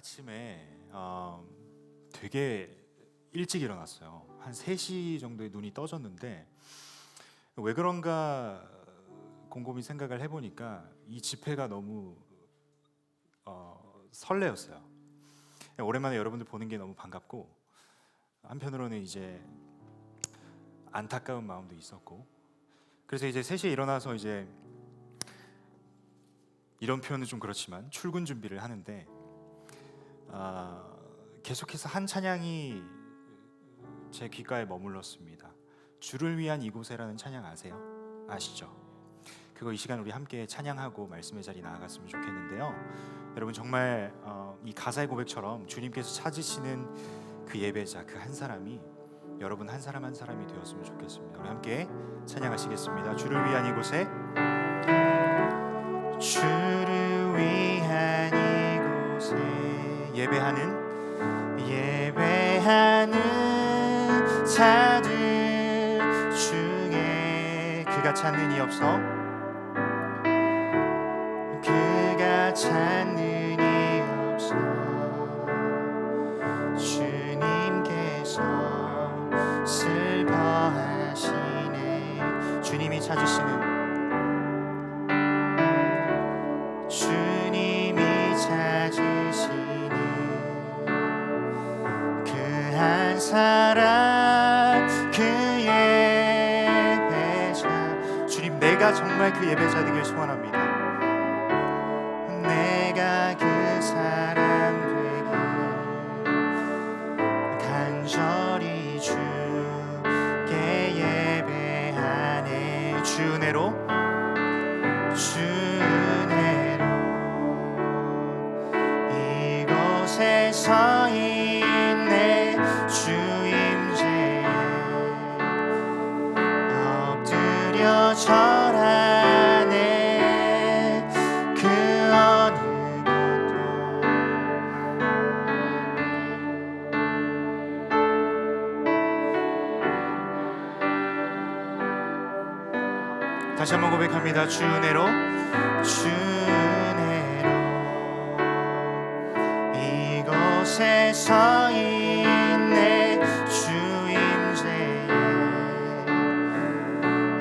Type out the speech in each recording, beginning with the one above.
아침에 되게 일찍 일어났어요. 한 3시 정도에 눈이 떠졌는데 왜 그런가 곰곰이 생각을 해보니까 이 집회가 너무 설레었어요. 오랜만에 여러분들 보는 게 너무 반갑고, 한편으로는 이제 안타까운 마음도 있었고, 그래서 이제 3시에 일어나서 이제 이런 표현은 좀 그렇지만 출근 준비를 하는데 계속해서 한 찬양이 제 귓가에 머물렀습니다. 주를 위한 이곳에라는 찬양 아시죠? 그거 이 시간 우리 함께 찬양하고 말씀의 자리 나아갔으면 좋겠는데요. 여러분 정말 이 가사의 고백처럼 주님께서 찾으시는 그 예배자, 그 한 사람이 여러분 한 사람 한 사람이 되었으면 좋겠습니다. 우리 함께 찬양하시겠습니다. 주를 위한 이곳에, 주를 위한 이곳에 예배하는 자들 중에 그가 찾는 이 없어, 그가 찾는 이 없어. 주님께서 슬퍼하시네. 주님이 찾으시는 그 한 사람, 그 예배자. 주님, 내가 정말 그 예배자 되길 소원합니다. 내가 그 사람 되길 간절히 주께 예배하네. 주 은혜로 이곳에 서 있네. 주 임재에 엎드려 절하네. 그 어느 것도. 다시 한번 고백합니다. 주 은혜로 이곳에 서 있네. 주 임재에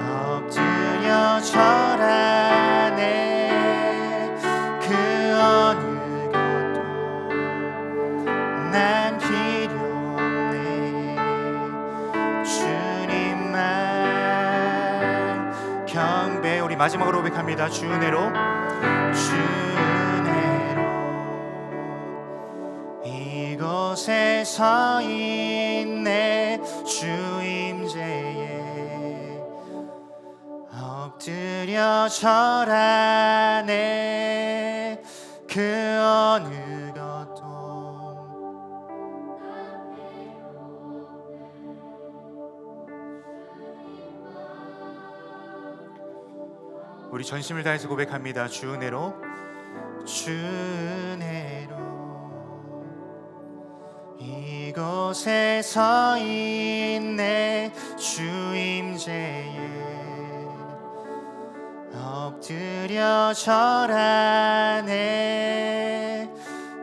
엎드려 절하네. 그 어느 것도 난 필요 없네. 주님만 경배. 우리 마지막으로 고백합니다. 주 은혜로 이곳에 서 있네. 주 임재에 엎드려 절하네. 그 어느 것도. 우리 전심을 다해서 고백합니다. 주 은혜로 이곳에 서 있네. 주 임재에 엎드려 절하네.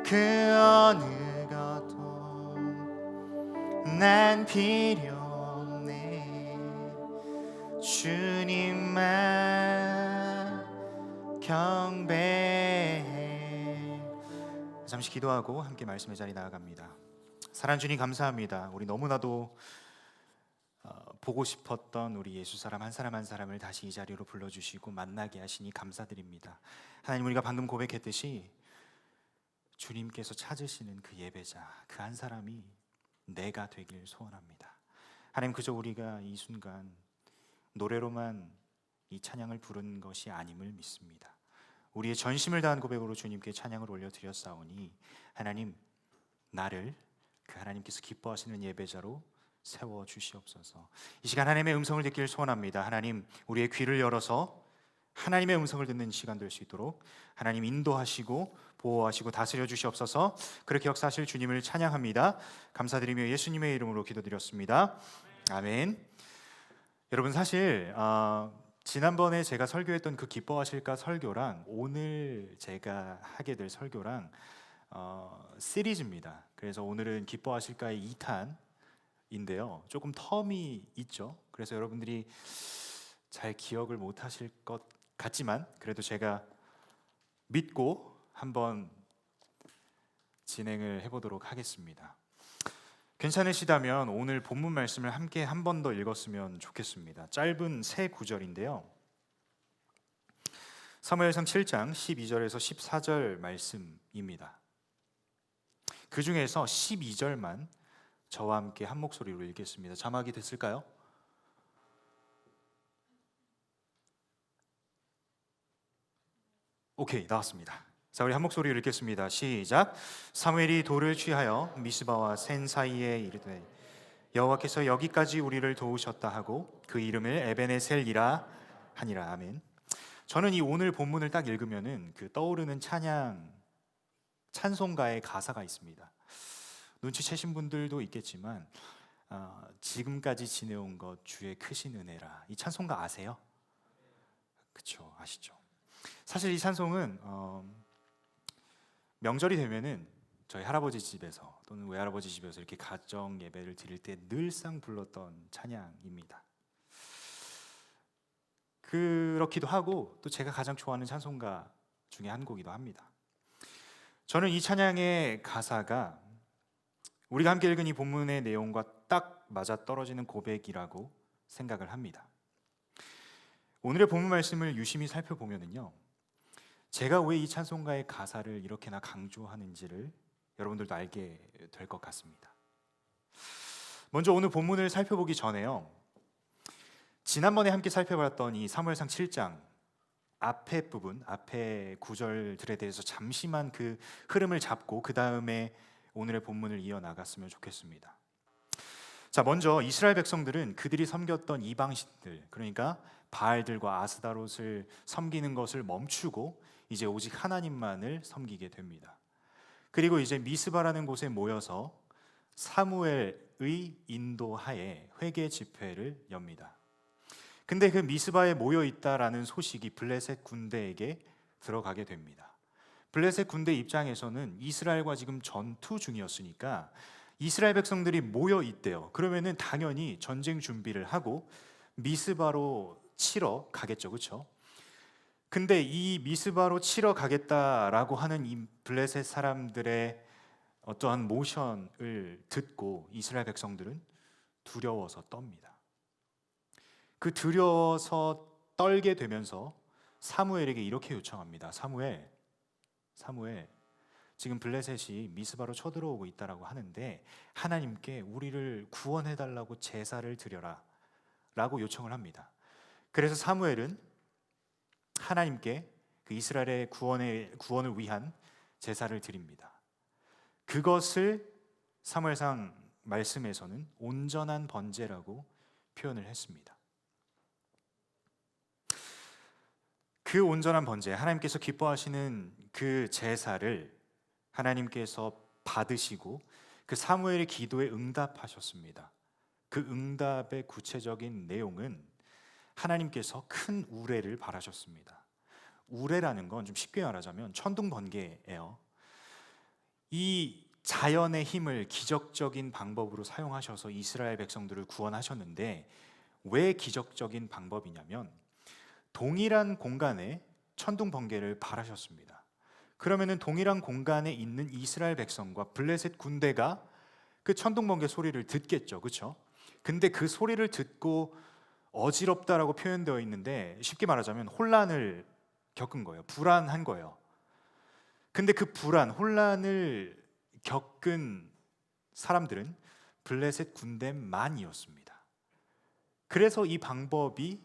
그 어느 것도 난 필요 없네. 주님만 경배해. 잠시 기도하고 함께 말씀의 자리 나아갑니다. 사랑하는 주님, 감사합니다. 우리 너무나도 보고 싶었던 우리 예수 사람 한 사람 한 사람을 다시 이 자리로 불러주시고 만나게 하시니 감사드립니다. 하나님, 우리가 방금 고백했듯이 주님께서 찾으시는 그 예배자, 그 한 사람이 내가 되길 소원합니다. 하나님, 그저 우리가 이 순간 노래로만 이 찬양을 부른 것이 아님을 믿습니다. 우리의 전심을 다한 고백으로 주님께 찬양을 올려드렸사오니 하나님, 나를 그 하나님께서 기뻐하시는 예배자로 세워주시옵소서. 이 시간 하나님의 음성을 듣길 소원합니다. 하나님, 우리의 귀를 열어서 하나님의 음성을 듣는 시간 될 수 있도록 하나님 인도하시고 보호하시고 다스려 주시옵소서. 그렇게 역사하실 주님을 찬양합니다. 감사드리며 예수님의 이름으로 기도드렸습니다. 아멘. 여러분, 사실 지난번에 제가 설교했던 그 기뻐하실까 설교랑 오늘 제가 하게 될 설교랑 시리즈입니다. 그래서 오늘은 기뻐하실까의 2탄인데요. 조금 텀이 있죠. 그래서 여러분들이 잘 기억을 못 하실 것 같지만 그래도 제가 믿고 한번 진행을 해보도록 하겠습니다. 괜찮으시다면 오늘 본문 말씀을 함께 한 번 더 읽었으면 좋겠습니다. 짧은 세 구절인데요. 사무엘상 7장 12절에서 14절 말씀입니다. 그 중에서 12절만 저와 함께 한 목소리로 읽겠습니다. 자막이 됐을까요? 오케이, 나왔습니다. 자, 우리 한 목소리로 읽겠습니다. 시작. 사무엘이 돌을 취하여 미스바와 센 사이에 이르되 여호와께서 여기까지 우리를 도우셨다 하고 그 이름을 에베네셀이라 하니라. 아멘. 저는 이 오늘 본문을 딱 읽으면은 그 떠오르는 찬송가의 가사가 있습니다. 눈치채신 분들도 있겠지만 지금까지 지내온 것 주의 크신 은혜라. 이 찬송가 아세요? 그렇죠, 아시죠? 사실 이 찬송은 명절이 되면은 저희 할아버지 집에서 또는 외할아버지 집에서 이렇게 가정 예배를 드릴 때 늘상 불렀던 찬양입니다. 그렇기도 하고 또 제가 가장 좋아하는 찬송가 중에 한 곡이기도 합니다. 저는 이 찬양의 가사가 우리가 함께 읽은 이 본문의 내용과 딱 맞아떨어지는 고백이라고 생각을 합니다. 오늘의 본문 말씀을 유심히 살펴보면요, 제가 왜 이 찬송가의 가사를 이렇게나 강조하는지를 여러분들도 알게 될 것 같습니다. 먼저 오늘 본문을 살펴보기 전에요, 지난번에 함께 살펴봤던 이 사무엘상 7장 앞에 부분, 앞에 구절들에 대해서 잠시만 그 흐름을 잡고 그 다음에 오늘의 본문을 이어나갔으면 좋겠습니다. 자, 먼저 이스라엘 백성들은 그들이 섬겼던 이방신들, 그러니까 바알들과 아스다롯을 섬기는 것을 멈추고 이제 오직 하나님만을 섬기게 됩니다. 그리고 이제 미스바라는 곳에 모여서 사무엘의 인도하에 회개 집회를 엽니다. 근데 그 미스바에 모여 있다라는 소식이 블레셋 군대에게 들어가게 됩니다. 블레셋 군대 입장에서는 이스라엘과 지금 전투 중이었으니까 이스라엘 백성들이 모여 있대요. 그러면은 당연히 전쟁 준비를 하고 미스바로 치러 가겠죠, 그렇죠? 근데 이 미스바로 치러 가겠다라고 하는 이 블레셋 사람들의 어떠한 모션을 듣고 이스라엘 백성들은 두려워서 떱니다. 그 두려워서 떨게 되면서 사무엘에게 이렇게 요청합니다. 사무엘, 지금 블레셋이 미스바로 쳐들어오고 있다라고 하는데 하나님께 우리를 구원해달라고 제사를 드려라 라고 요청을 합니다. 그래서 사무엘은 하나님께 그 이스라엘의 구원을 위한 제사를 드립니다. 그것을 사무엘상 말씀에서는 온전한 번제라고 표현을 했습니다. 그 온전한 번제, 하나님께서 기뻐하시는 그 제사를 하나님께서 받으시고 그 사무엘의 기도에 응답하셨습니다. 그 응답의 구체적인 내용은 하나님께서 큰 우레를 바라셨습니다. 우레라는 건 좀 쉽게 말하자면 천둥번개예요. 이 자연의 힘을 기적적인 방법으로 사용하셔서 이스라엘 백성들을 구원하셨는데 왜 기적적인 방법이냐면 동일한 공간에 천둥번개를 바라셨습니다. 그러면은 동일한 공간에 있는 이스라엘 백성과 블레셋 군대가 그 천둥번개 소리를 듣겠죠, 그렇죠? 근데 그 소리를 듣고 어지럽다라고 표현되어 있는데 쉽게 말하자면 혼란을 겪은 거예요. 불안한 거예요. 근데 그 혼란을 겪은 사람들은 블레셋 군대만이었습니다. 그래서 이 방법이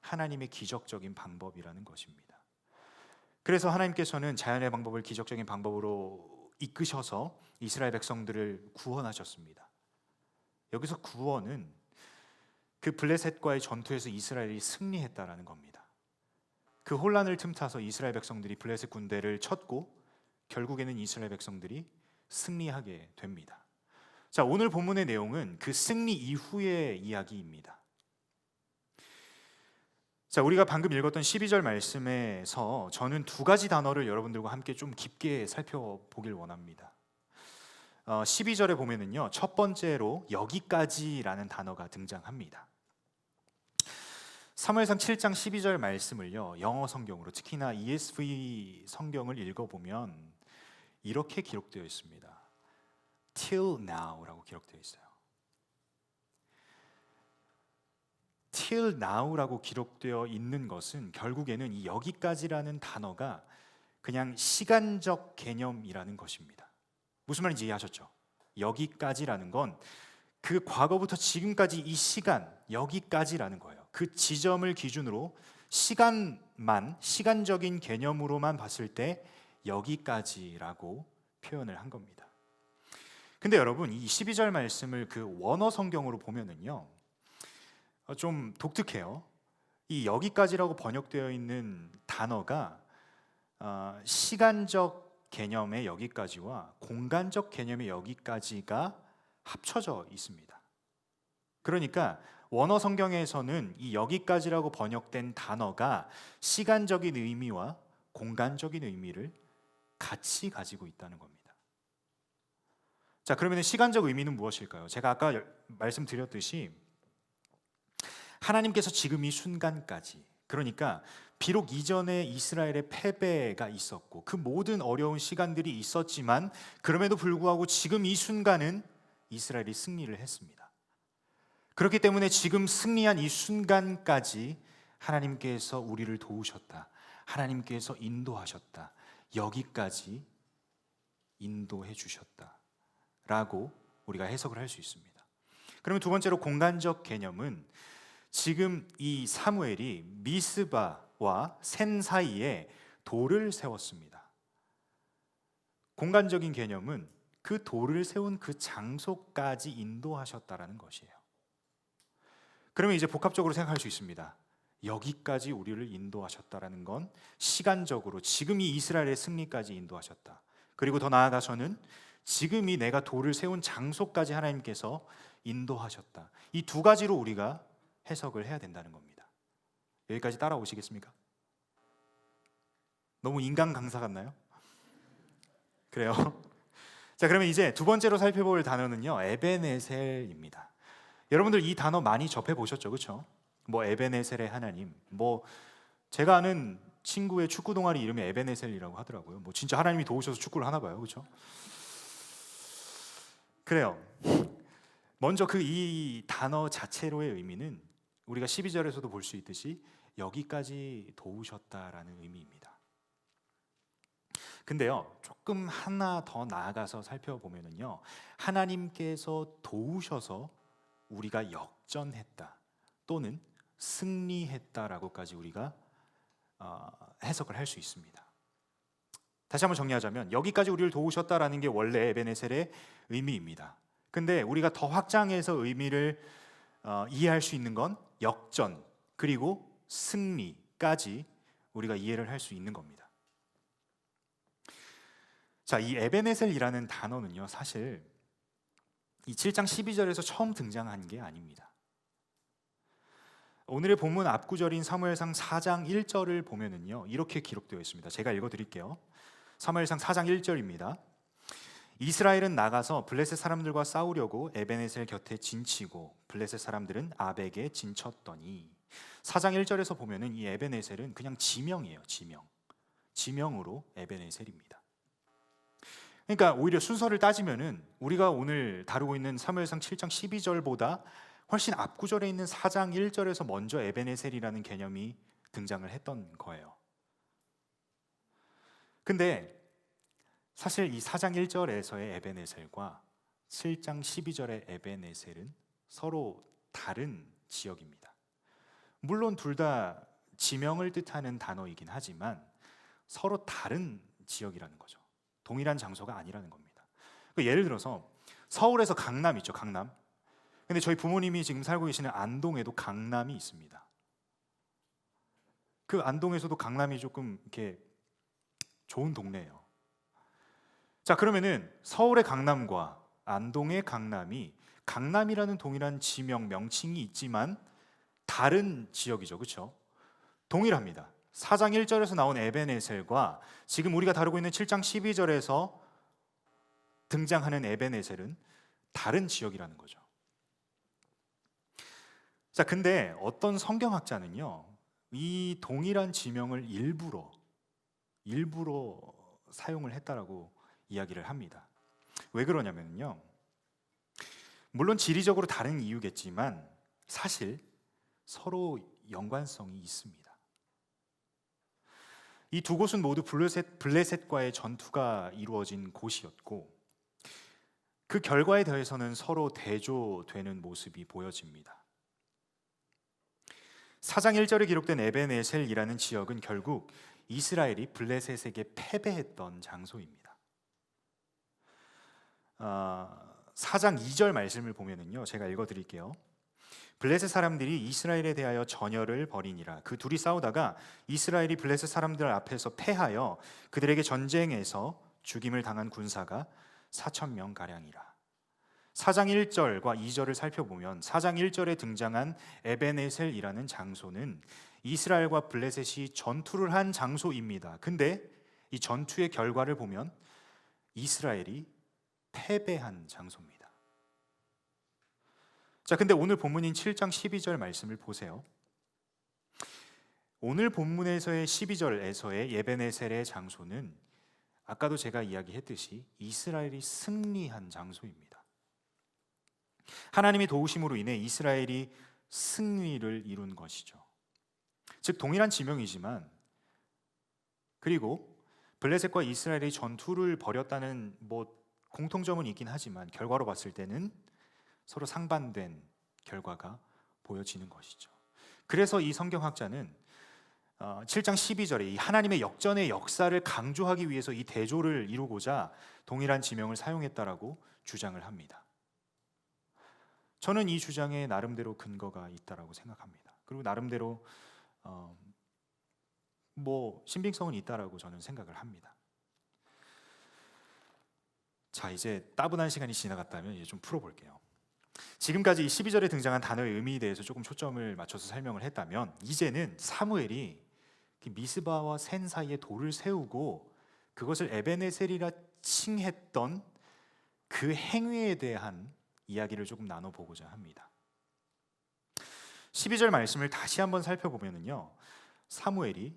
하나님의 기적적인 방법이라는 것입니다. 그래서 하나님께서는 자연의 방법을 기적적인 방법으로 이끄셔서 이스라엘 백성들을 구원하셨습니다. 여기서 구원은 그 블레셋과의 전투에서 이스라엘이 승리했다라는 겁니다. 그 혼란을 틈타서 이스라엘 백성들이 블레셋 군대를 쳤고 결국에는 이스라엘 백성들이 승리하게 됩니다. 자, 오늘 본문의 내용은 그 승리 이후의 이야기입니다. 자, 우리가 방금 읽었던 12절 말씀에서 저는 두 가지 단어를 여러분들과 함께 좀 깊게 살펴보길 원합니다. 12절에 보면은요, 첫 번째로 여기까지라는 단어가 등장합니다. 사무엘상 7장 12절 말씀을요, 영어 성경으로 특히나 ESV 성경을 읽어보면 이렇게 기록되어 있습니다. Till now라고 기록되어 있어요. Till now라고 기록되어 있는 것은 결국에는 이 여기까지라는 단어가 그냥 시간적 개념이라는 것입니다. 무슨 말인지 이해하셨죠? 여기까지라는 건 그 과거부터 지금까지 이 시간, 여기까지라는 거예요. 그 지점을 기준으로 시간만, 시간적인 개념으로만 봤을 때 여기까지라고 표현을 한 겁니다. 근데 여러분, 이 12절 말씀을 그 원어 성경으로 보면은요, 좀 독특해요. 이 여기까지라고 번역되어 있는 단어가 시간적 개념의 여기까지와 공간적 개념의 여기까지가 합쳐져 있습니다. 그러니까 원어 성경에서는 이 여기까지라고 번역된 단어가 시간적인 의미와 공간적인 의미를 같이 가지고 있다는 겁니다. 자, 그러면 시간적 의미는 무엇일까요? 제가 아까 말씀드렸듯이 하나님께서 지금 이 순간까지, 그러니까 비록 이전에 이스라엘의 패배가 있었고 그 모든 어려운 시간들이 있었지만 그럼에도 불구하고 지금 이 순간은 이스라엘이 승리를 했습니다. 그렇기 때문에 지금 승리한 이 순간까지 하나님께서 우리를 도우셨다, 하나님께서 인도하셨다, 여기까지 인도해 주셨다 라고 우리가 해석을 할 수 있습니다. 그러면 두 번째로 공간적 개념은 지금 이 사무엘이 미스바와 센 사이에 돌을 세웠습니다. 공간적인 개념은 그 돌을 세운 그 장소까지 인도하셨다라는 것이에요. 그러면 이제 복합적으로 생각할 수 있습니다. 여기까지 우리를 인도하셨다라는 건 시간적으로 지금 이 이스라엘의 승리까지 인도하셨다. 그리고 더 나아가서는 지금 이 내가 돌을 세운 장소까지 하나님께서 인도하셨다. 이 두 가지로 우리가 해석을 해야 된다는 겁니다. 여기까지 따라오시겠습니까? 너무 인간 강사 같나요? 그래요. 자, 그러면 이제 두 번째로 살펴볼 단어는요, 에베네셀입니다. 여러분들 이 단어 많이 접해 보셨죠, 그렇죠? 뭐 에베네셀의 하나님, 뭐 제가 아는 친구의 축구 동아리 이름이 에베네셀이라고 하더라고요. 뭐 진짜 하나님이 도우셔서 축구를 하나 봐요, 그렇죠? 그래요. 먼저 그 이 단어 자체로의 의미는 우리가 12절에서도 볼 수 있듯이 여기까지 도우셨다라는 의미입니다. 근데요, 조금 하나 더 나아가서 살펴보면은요, 하나님께서 도우셔서 우리가 역전했다 또는 승리했다라고까지 우리가 해석을 할 수 있습니다. 다시 한번 정리하자면 여기까지 우리를 도우셨다라는 게 원래 에베네셀의 의미입니다. 근데 우리가 더 확장해서 의미를 이해할 수 있는 건 역전 그리고 승리까지 우리가 이해를 할 수 있는 겁니다. 자, 이 에베네셀이라는 단어는요, 사실 이 7장 12절에서 처음 등장한 게 아닙니다. 오늘의 본문 앞구절인 사무엘상 4장 1절을 보면은요, 이렇게 기록되어 있습니다. 제가 읽어드릴게요. 사무엘상 4장 1절입니다. 이스라엘은 나가서 블레셋 사람들과 싸우려고 에베네셀 곁에 진치고 블레셋 사람들은 아벡에 진쳤더니. 4장 1절에서 보면은 이 에베네셀은 그냥 지명이에요. 지명으로 에베네셀입니다. 그러니까 오히려 순서를 따지면은 우리가 오늘 다루고 있는 사무엘상 7장 12절보다 훨씬 앞구절에 있는 4장 1절에서 먼저 에베네셀이라는 개념이 등장을 했던 거예요. 근데 사실 이 4장 1절에서의 에베네셀과 7장 12절의 에베네셀은 서로 다른 지역입니다. 물론 둘 다 지명을 뜻하는 단어이긴 하지만 서로 다른 지역이라는 거죠. 동일한 장소가 아니라는 겁니다. 예를 들어서 서울에서 강남 있죠, 강남. 근데 저희 부모님이 지금 살고 계시는 안동에도 강남이 있습니다. 그 안동에서도 강남이 조금 이렇게 좋은 동네예요. 자, 그러면은 서울의 강남과 안동의 강남이 강남이라는 동일한 지명, 명칭이 있지만 다른 지역이죠, 그렇죠? 동일합니다. 4장 1절에서 나온 에벤에셀과 지금 우리가 다루고 있는 7장 12절에서 등장하는 에벤에셀은 다른 지역이라는 거죠. 자, 근데 어떤 성경학자는요, 이 동일한 지명을 일부러 사용을 했다라고 이야기를 합니다. 왜 그러냐면요, 물론 지리적으로 다른 이유겠지만 사실 서로 연관성이 있습니다. 이 두 곳은 모두 블레셋과의 전투가 이루어진 곳이었고, 그 결과에 대해서는 서로 대조되는 모습이 보여집니다. 4장 1절에 기록된 에벤에셀이라는 지역은 결국 이스라엘이 블레셋에게 패배했던 장소입니다. 4장 2절 말씀을 보면은요, 제가 읽어드릴게요. 블레셋 사람들이 이스라엘에 대하여 전열을 벌이니라. 그 둘이 싸우다가 이스라엘이 블레셋 사람들 앞에서 패하여 그들에게 전쟁에서 죽임을 당한 군사가 4,000명 가량이라. 4장 1절과 2절을 살펴보면 4장 1절에 등장한 에벤에셀이라는 장소는 이스라엘과 블레셋이 전투를 한 장소입니다. 근데 이 전투의 결과를 보면 이스라엘이 패배한 장소입니다. 자, 근데 오늘 본문인 7장 12절 말씀을 보세요. 오늘 본문에서의 12절에서의 에벤에셀의 장소는 아까도 제가 이야기했듯이 이스라엘이 승리한 장소입니다. 하나님의 도우심으로 인해 이스라엘이 승리를 이룬 것이죠. 즉 동일한 지명이지만, 그리고 블레셋과 이스라엘이 전투를 벌였다는 공통점은 있긴 하지만 결과로 봤을 때는 서로 상반된 결과가 보여지는 것이죠. 그래서 이 성경학자는 7장 12절에 이 하나님의 역전의 역사를 강조하기 위해서 이 대조를 이루고자 동일한 지명을 사용했다라고 주장을 합니다. 저는 이 주장에 나름대로 근거가 있다라고 생각합니다. 그리고 나름대로 신빙성은 있다라고 저는 생각을 합니다. 자, 이제 따분한 시간이 지나갔다면 이제 좀 풀어볼게요. 지금까지 이 12절에 등장한 단어의 의미에 대해서 조금 초점을 맞춰서 설명을 했다면, 이제는 사무엘이 미스바와 센 사이에 돌을 세우고 그것을 에벤에셀이라 칭했던 그 행위에 대한 이야기를 조금 나눠보고자 합니다. 12절 말씀을 다시 한번 살펴보면요, 사무엘이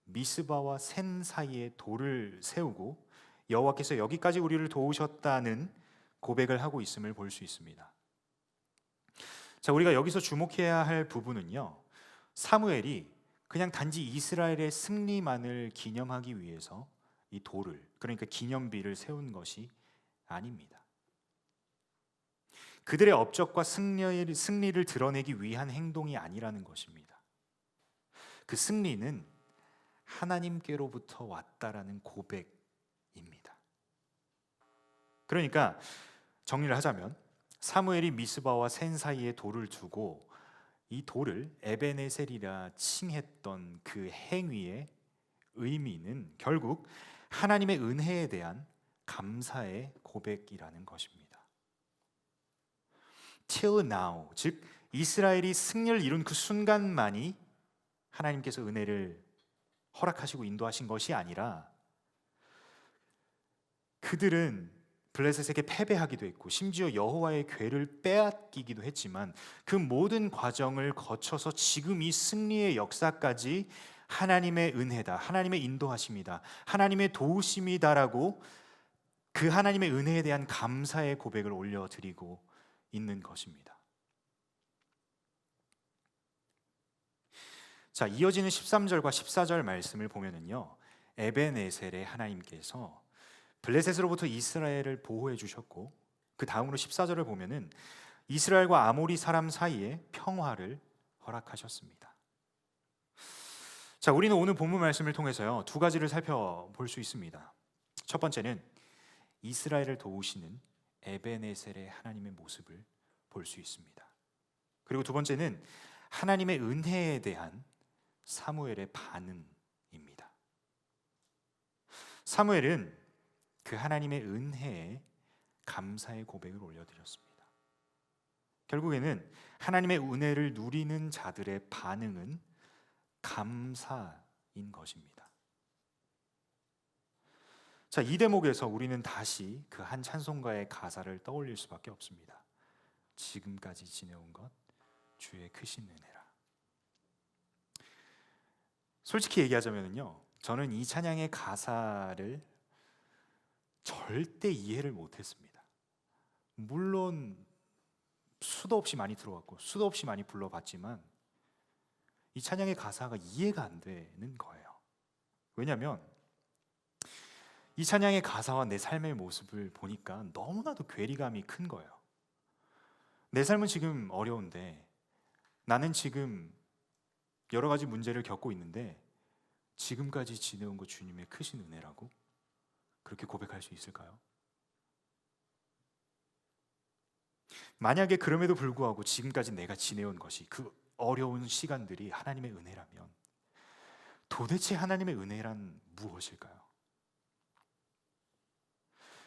미스바와 센 사이에 돌을 세우고 여호와께서 여기까지 우리를 도우셨다는 고백을 하고 있음을 볼 수 있습니다. 자, 우리가 여기서 주목해야 할 부분은요, 사무엘이 그냥 단지 이스라엘의 승리만을 기념하기 위해서 이 돌을, 그러니까 기념비를 세운 것이 아닙니다. 그들의 업적과 승리를 드러내기 위한 행동이 아니라는 것입니다. 그 승리는 하나님께로부터 왔다라는 고백입니다. 그러니까 정리를 하자면 사무엘이 미스바와 센 사이에 돌을 두고 이 돌을 에벤에셀이라 칭했던 그 행위의 의미는 결국 하나님의 은혜에 대한 감사의 고백이라는 것입니다. Till now, 즉 이스라엘이 승리를 이룬 그 순간만이 하나님께서 은혜를 허락하시고 인도하신 것이 아니라, 그들은 블레셋에게 패배하기도 했고 심지어 여호와의 궤를 빼앗기기도 했지만 그 모든 과정을 거쳐서 지금 이 승리의 역사까지 하나님의 은혜다, 하나님의 인도하심이다, 하나님의 도우심이다라고 그 하나님의 은혜에 대한 감사의 고백을 올려드리고 있는 것입니다. 자, 이어지는 13절과 14절 말씀을 보면은요, 에벤에셀의 하나님께서 블레셋으로부터 이스라엘을 보호해 주셨고, 그 다음으로 14절을 보면은 이스라엘과 아모리 사람 사이에 평화를 허락하셨습니다. 자, 우리는 오늘 본문 말씀을 통해서요, 두 가지를 살펴볼 수 있습니다. 첫 번째는 이스라엘을 도우시는 에벤에셀의 하나님의 모습을 볼 수 있습니다. 그리고 두 번째는 하나님의 은혜에 대한 사무엘의 반응입니다. 사무엘은 그 하나님의 은혜에 감사의 고백을 올려드렸습니다. 결국에는 하나님의 은혜를 누리는 자들의 반응은 감사인 것입니다. 자, 이 대목에서 우리는 다시 그 한 찬송가의 가사를 떠올릴 수밖에 없습니다. 지금까지 지내온 것 주의 크신 은혜라. 솔직히 얘기하자면요, 저는 이 찬양의 가사를 절대 이해를 못했습니다. 물론 수도 없이 많이 들어왔고 수도 없이 많이 불러봤지만 이 찬양의 가사가 이해가 안 되는 거예요. 왜냐하면 이 찬양의 가사와 내 삶의 모습을 보니까 너무나도 괴리감이 큰 거예요. 내 삶은 지금 어려운데, 나는 지금 여러 가지 문제를 겪고 있는데 지금까지 지내온 것 주님의 크신 은혜라고 그렇게 고백할 수 있을까요? 만약에 그럼에도 불구하고 지금까지 내가 지내온 것이, 그 어려운 시간들이 하나님의 은혜라면 도대체 하나님의 은혜란 무엇일까요?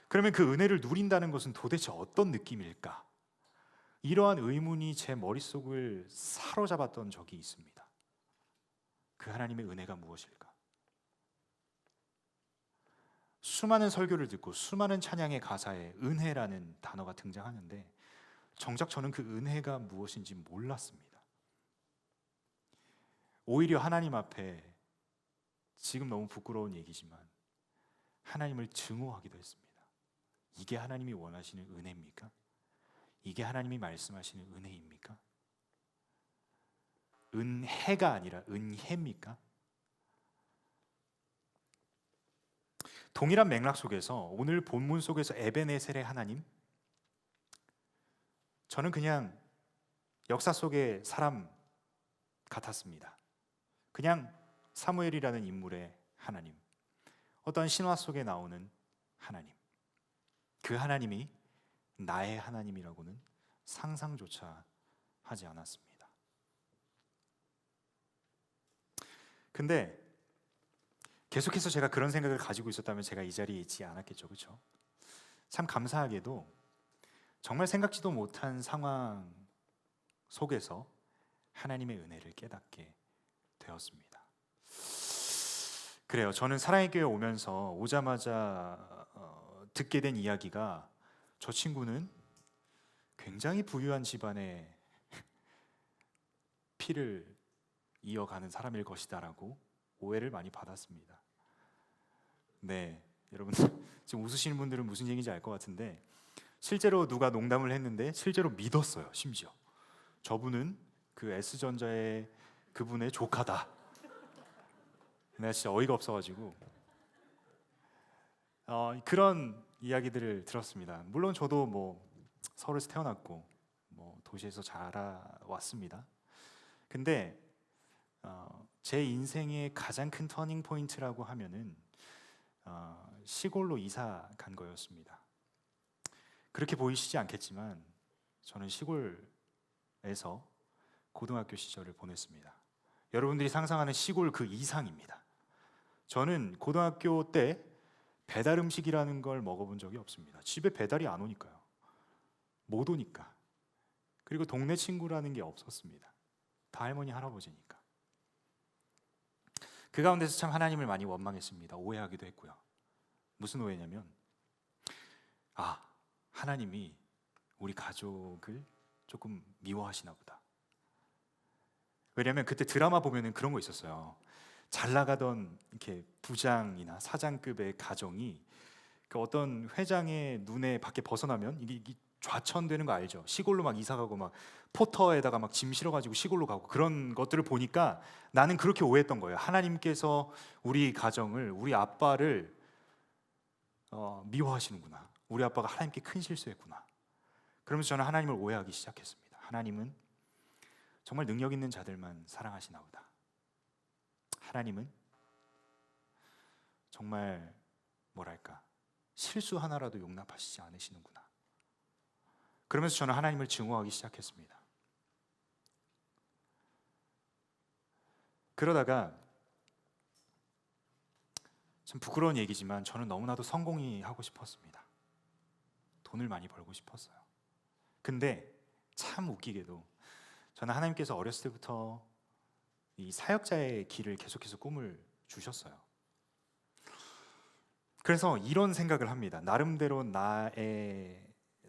그러면 그 은혜를 누린다는 것은 도대체 어떤 느낌일까? 이러한 의문이 제 머릿속을 사로잡았던 적이 있습니다. 그 하나님의 은혜가 무엇일까? 수많은 설교를 듣고 수많은 찬양의 가사에 은혜라는 단어가 등장하는데 정작 저는 그 은혜가 무엇인지 몰랐습니다. 오히려 하나님 앞에, 지금 너무 부끄러운 얘기지만 하나님을 증오하기도 했습니다. 이게 하나님이 원하시는 은혜입니까? 이게 하나님이 말씀하시는 은혜입니까? 은혜가 아니라 은혜입니까? 동일한 맥락 속에서 오늘 본문 속에서 에베네셀의 하나님, 저는 그냥 역사 속의 사람 같았습니다. 그냥 사무엘이라는 인물의 하나님, 어떤 신화 속에 나오는 하나님, 그 하나님이 나의 하나님이라고는 상상조차 하지 않았습니다. 근데 계속해서 제가 그런 생각을 가지고 있었다면 제가 이 자리에 있지 않았겠죠, 그렇죠? 참 감사하게도 정말 생각지도 못한 상황 속에서 하나님의 은혜를 깨닫게 되었습니다. 그래요. 저는 사랑의 교회 오면서 오자마자 듣게 된 이야기가, 저 친구는 굉장히 부유한 집안의 피를 이어가는 사람일 것이다라고 오해를 많이 받았습니다. 네, 여러분 지금 웃으시는 분들은 무슨 얘기인지 알 것 같은데, 실제로 누가 농담을 했는데 실제로 믿었어요. 심지어 저분은 그 S전자의 그분의 조카다. 내가 진짜 어이가 없어가지고 그런 이야기들을 들었습니다. 물론 저도 뭐 서울에서 태어났고 뭐 도시에서 자라왔습니다. 근데 제 인생의 가장 큰 터닝 포인트라고 하면은 시골로 이사 간 거였습니다. 그렇게 보이시지 않겠지만 저는 시골에서 고등학교 시절을 보냈습니다. 여러분들이 상상하는 시골 그 이상입니다. 저는 고등학교 때 배달 음식이라는 걸 먹어본 적이 없습니다. 집에 배달이 안 오니까요. 못 오니까. 그리고 동네 친구라는 게 없었습니다. 다 할머니 할아버지니까. 그 가운데서 참 하나님을 많이 원망했습니다. 오해하기도 했고요. 무슨 오해냐면, 하나님이 우리 가족을 조금 미워하시나 보다. 왜냐면 그때 드라마 보면은 그런 거 있었어요. 잘 나가던 이렇게 부장이나 사장급의 가정이 그 어떤 회장의 눈에 밖에 벗어나면 이게 좌천되는 거 알죠? 시골로 막 이사 가고 막 포터에다가 막 짐 실어가지고 시골로 가고, 그런 것들을 보니까 나는 그렇게 오해했던 거예요. 하나님께서 우리 가정을, 우리 아빠를 미워하시는구나. 우리 아빠가 하나님께 큰 실수했구나. 그러면서 저는 하나님을 오해하기 시작했습니다. 하나님은 정말 능력 있는 자들만 사랑하시나 보다. 하나님은 정말 뭐랄까, 실수 하나라도 용납하시지 않으시는구나. 그러면서 저는 하나님을 증오하기 시작했습니다. 그러다가 참 부끄러운 얘기지만 저는 너무나도 성공이 하고 싶었습니다. 돈을 많이 벌고 싶었어요. 근데 참 웃기게도 저는 하나님께서 어렸을 때부터 이 사역자의 길을 계속해서 꿈을 주셨어요. 그래서 이런 생각을 합니다. 나름대로 나의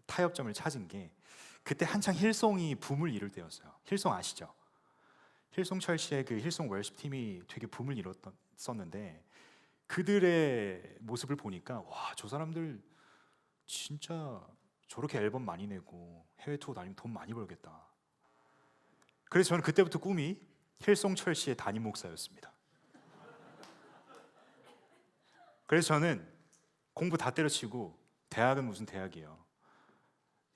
타협점을 찾은 게 그때 한창 힐송이 붐을 이룰 때였어요. 힐송 아시죠? 힐송 철시의 그 힐송 월십 팀이 되게 붐을 이뤘었는데 그들의 모습을 보니까 와, 저 사람들 진짜 저렇게 앨범 많이 내고 해외 투어 다니면 돈 많이 벌겠다. 그래서 저는 그때부터 꿈이 힐송 철시의 담임 목사였습니다. 그래서 저는 공부 다 때려치고 대학은 무슨 대학이에요.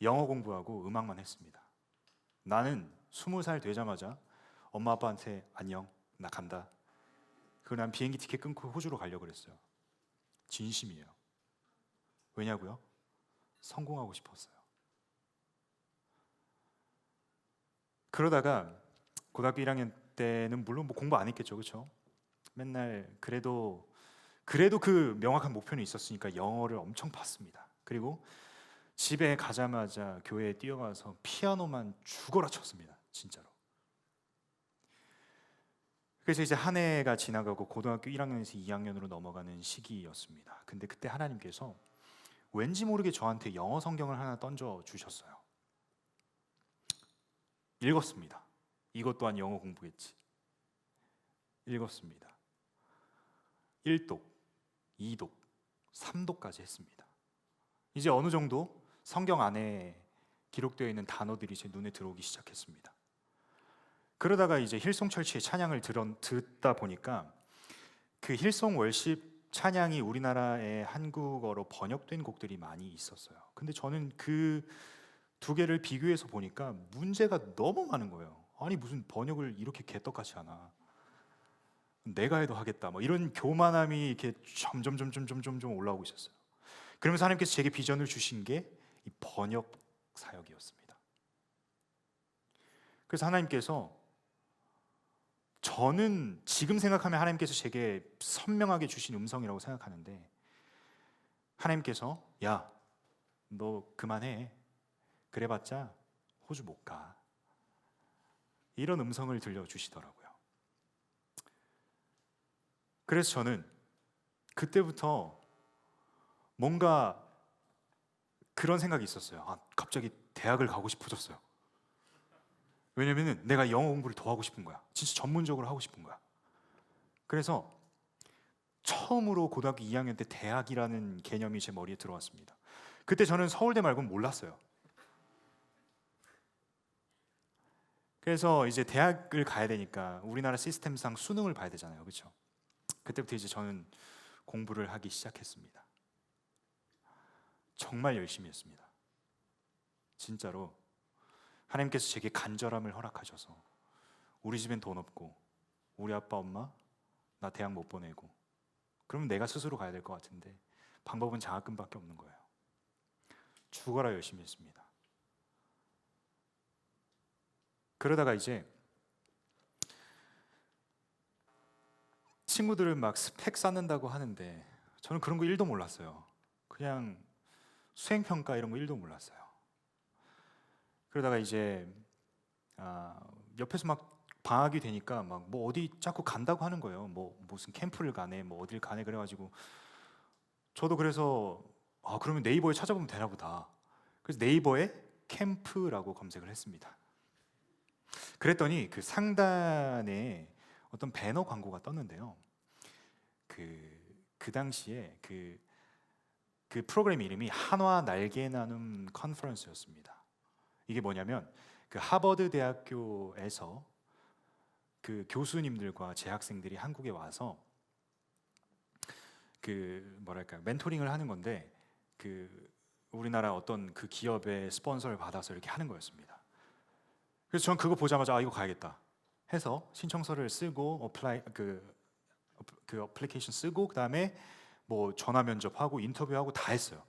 영어 공부하고 음악만 했습니다. 나는 20살 되자마자 엄마 아빠한테 안녕, 나 간다. 그리고 난 비행기 티켓 끊고 호주로 가려고 그랬어요. 진심이에요. 왜냐고요? 성공하고 싶었어요. 그러다가 고등학교 1학년 때는 물론 뭐 공부 안 했겠죠, 그렇죠? 맨날 그래도 그 명확한 목표는 있었으니까 영어를 엄청 봤습니다. 그리고 집에 가자마자 교회에 뛰어가서 피아노만 죽어라 쳤습니다. 진짜로. 그래서 이제 한 해가 지나가고 고등학교 1학년에서 2학년으로 넘어가는 시기였습니다. 근데 그때 하나님께서 왠지 모르게 저한테 영어 성경을 하나 던져 주셨어요. 읽었습니다. 이것 또한 영어 공부겠지. 읽었습니다. 1독, 2독, 3독까지 했습니다. 이제 어느 정도 성경 안에 기록되어 있는 단어들이 제 눈에 들어오기 시작했습니다. 그러다가 이제 힐송 철치의 찬양을 듣다 보니까 그 힐송 월십 찬양이 우리나라에 한국어로 번역된 곡들이 많이 있었어요. 근데 저는 그 두 개를 비교해서 보니까 문제가 너무 많은 거예요. 아니 무슨 번역을 이렇게 개떡같이 하나. 내가 해도 하겠다. 뭐 이런 교만함이 이렇게 점점 올라오고 있었어요. 그러면서 하나님께서 제게 비전을 주신 게 이 번역 사역이었습니다. 그래서 하나님께서 저는 지금 생각하면 하나님께서 제게 선명하게 주신 음성이라고 생각하는데 하나님께서 야, 너 그만해. 그래봤자 호주 못 가. 이런 음성을 들려주시더라고요. 그래서 저는 그때부터 뭔가 그런 생각이 있었어요. 아, 갑자기 대학을 가고 싶어졌어요. 왜냐면은 내가 영어 공부를 더 하고 싶은 거야. 진짜 전문적으로 하고 싶은 거야. 그래서 처음으로 고등학교 2학년 때 대학이라는 개념이 제 머리에 들어왔습니다. 그때 저는 서울대 말고는 몰랐어요. 그래서 이제 대학을 가야 되니까 우리나라 시스템상 수능을 봐야 되잖아요. 그렇죠? 그때부터 이제 저는 공부를 하기 시작했습니다. 정말 열심히 했습니다. 진짜로 하나님께서 제게 간절함을 허락하셔서 우리 집엔 돈 없고 우리 아빠 엄마 나 대학 못 보내고 그러면 내가 스스로 가야 될 것 같은데 방법은 장학금밖에 없는 거예요. 죽어라 열심히 했습니다. 그러다가 이제 친구들은 막 스펙 쌓는다고 하는데 저는 그런 거 1도 몰랐어요. 그냥 수행평가 이런 거 1도 몰랐어요. 그러다가 이제 옆에서 막 방학이 되니까 막 뭐 어디 자꾸 간다고 하는 거예요. 뭐 무슨 캠프를 가네, 뭐 어딜 가네 그래가지고 저도 그래서 그러면 네이버에 찾아보면 되나 보다. 그래서 네이버에 캠프라고 검색을 했습니다. 그랬더니 그 상단에 어떤 배너 광고가 떴는데요. 그 당시에 그 프로그램 이름이 한화 날개 나눔 컨퍼런스였습니다. 이게 뭐냐면 그 하버드 대학교에서 그 교수님들과 재학생들이 한국에 와서 그 뭐랄까 멘토링을 하는 건데 그 우리나라 어떤 그 기업의 스폰서를 받아서 이렇게 하는 거였습니다. 그래서 저는 그거 보자마자 이거 가야겠다 해서 신청서를 쓰고 그 어플리케이션 쓰고 그다음에 뭐 전화 면접하고 인터뷰하고 다 했어요.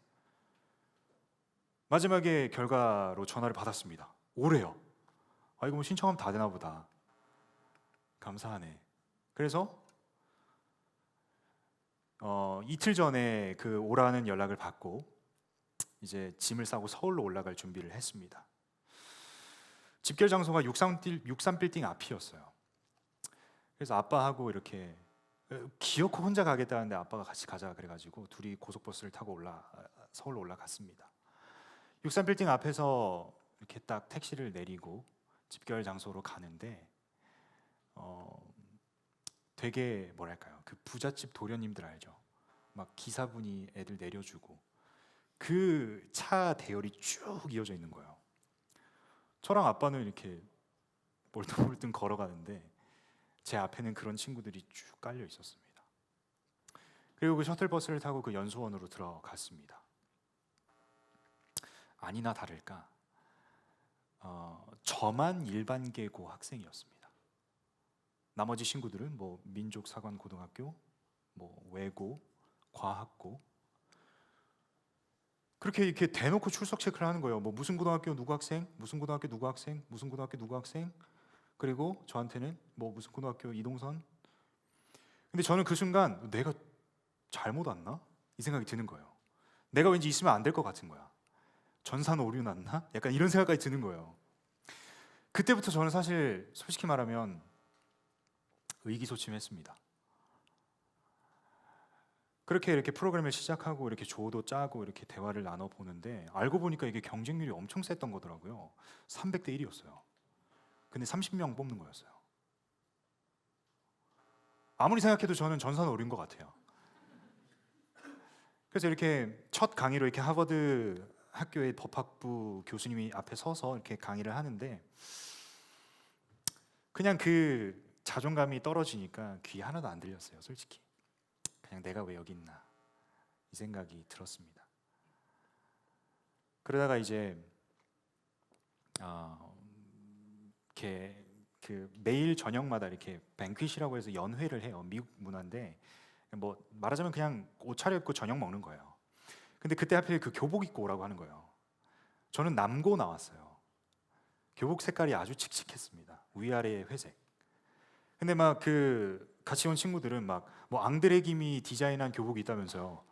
마지막에 결과로 전화를 받았습니다. 오래요. 이거 뭐 신청하면 다 되나 보다. 감사하네. 그래서 이틀 전에 그 오라는 연락을 받고 이제 짐을 싸고 서울로 올라갈 준비를 했습니다. 집결 장소가 63빌딩 앞이었어요. 그래서 아빠하고 이렇게 기어코 혼자 가겠다는데 아빠가 같이 가자 그래가지고 둘이 고속버스를 타고 서울로 올라갔습니다. 63빌딩 앞에서 이렇게 딱 택시를 내리고 집결 장소로 가는데 되게 뭐랄까요, 그 부잣집 도련님들 알죠? 막 기사분이 애들 내려주고 그 차 대열이 쭉 이어져 있는 거예요. 저랑 아빠는 이렇게 멀뚱멀뚱 걸어가는데 제 앞에는 그런 친구들이 쭉 깔려 있었습니다. 그리고 그 셔틀버스를 타고 그 연수원으로 들어갔습니다. 아니나 다를까 저만 일반계고 학생이었습니다. 나머지 친구들은 뭐 민족사관고등학교, 뭐 외고, 과학고 그렇게 이렇게 대놓고 출석 체크를 하는 거예요. 뭐 무슨 고등학교 누구 학생, 무슨 고등학교 누구 학생, 무슨 고등학교 누구 학생, 그리고 저한테는 뭐 무슨 고등학교 이동선. 근데 저는 그 순간 내가 잘못 왔나? 이 생각이 드는 거예요. 내가 왠지 있으면 안 될 것 같은 거야. 전산 오류 났나? 약간 이런 생각까지 드는 거예요. 그때부터 저는 사실 솔직히 말하면 의기소침했습니다. 그렇게 이렇게 프로그램을 시작하고 이렇게 조도 짜고 이렇게 대화를 나눠 보는데 알고 보니까 이게 경쟁률이 엄청 셌던 거더라고요. 300대 1이었어요. 근데 30명 뽑는 거였어요. 아무리 생각해도 저는 전산 오류인 것 같아요. 그래서 이렇게 첫 강의로 이렇게 하버드 학교의 법학부 교수님이 앞에 서서 이렇게 강의를 하는데 그냥 그 자존감이 떨어지니까 귀 하나도 안 들렸어요, 솔직히. 그냥 내가 왜 여기 있나 이 생각이 들었습니다. 그러다가 이제 이렇게 그 매일 저녁마다 이렇게 뱅퀴시라고 해서 연회를 해요. 미국 문화인데 뭐 말하자면 그냥 옷 차려입고 저녁 먹는 거예요. 근데 그때 하필 그 교복 입고 오라고 하는 거예요. 저는 남고 나왔어요. 교복 색깔이 아주 칙칙했습니다. 위아래 회색. 근데 막 그 같이 온 친구들은 막 뭐 앙드레김이 디자인한 교복이 있다면서요.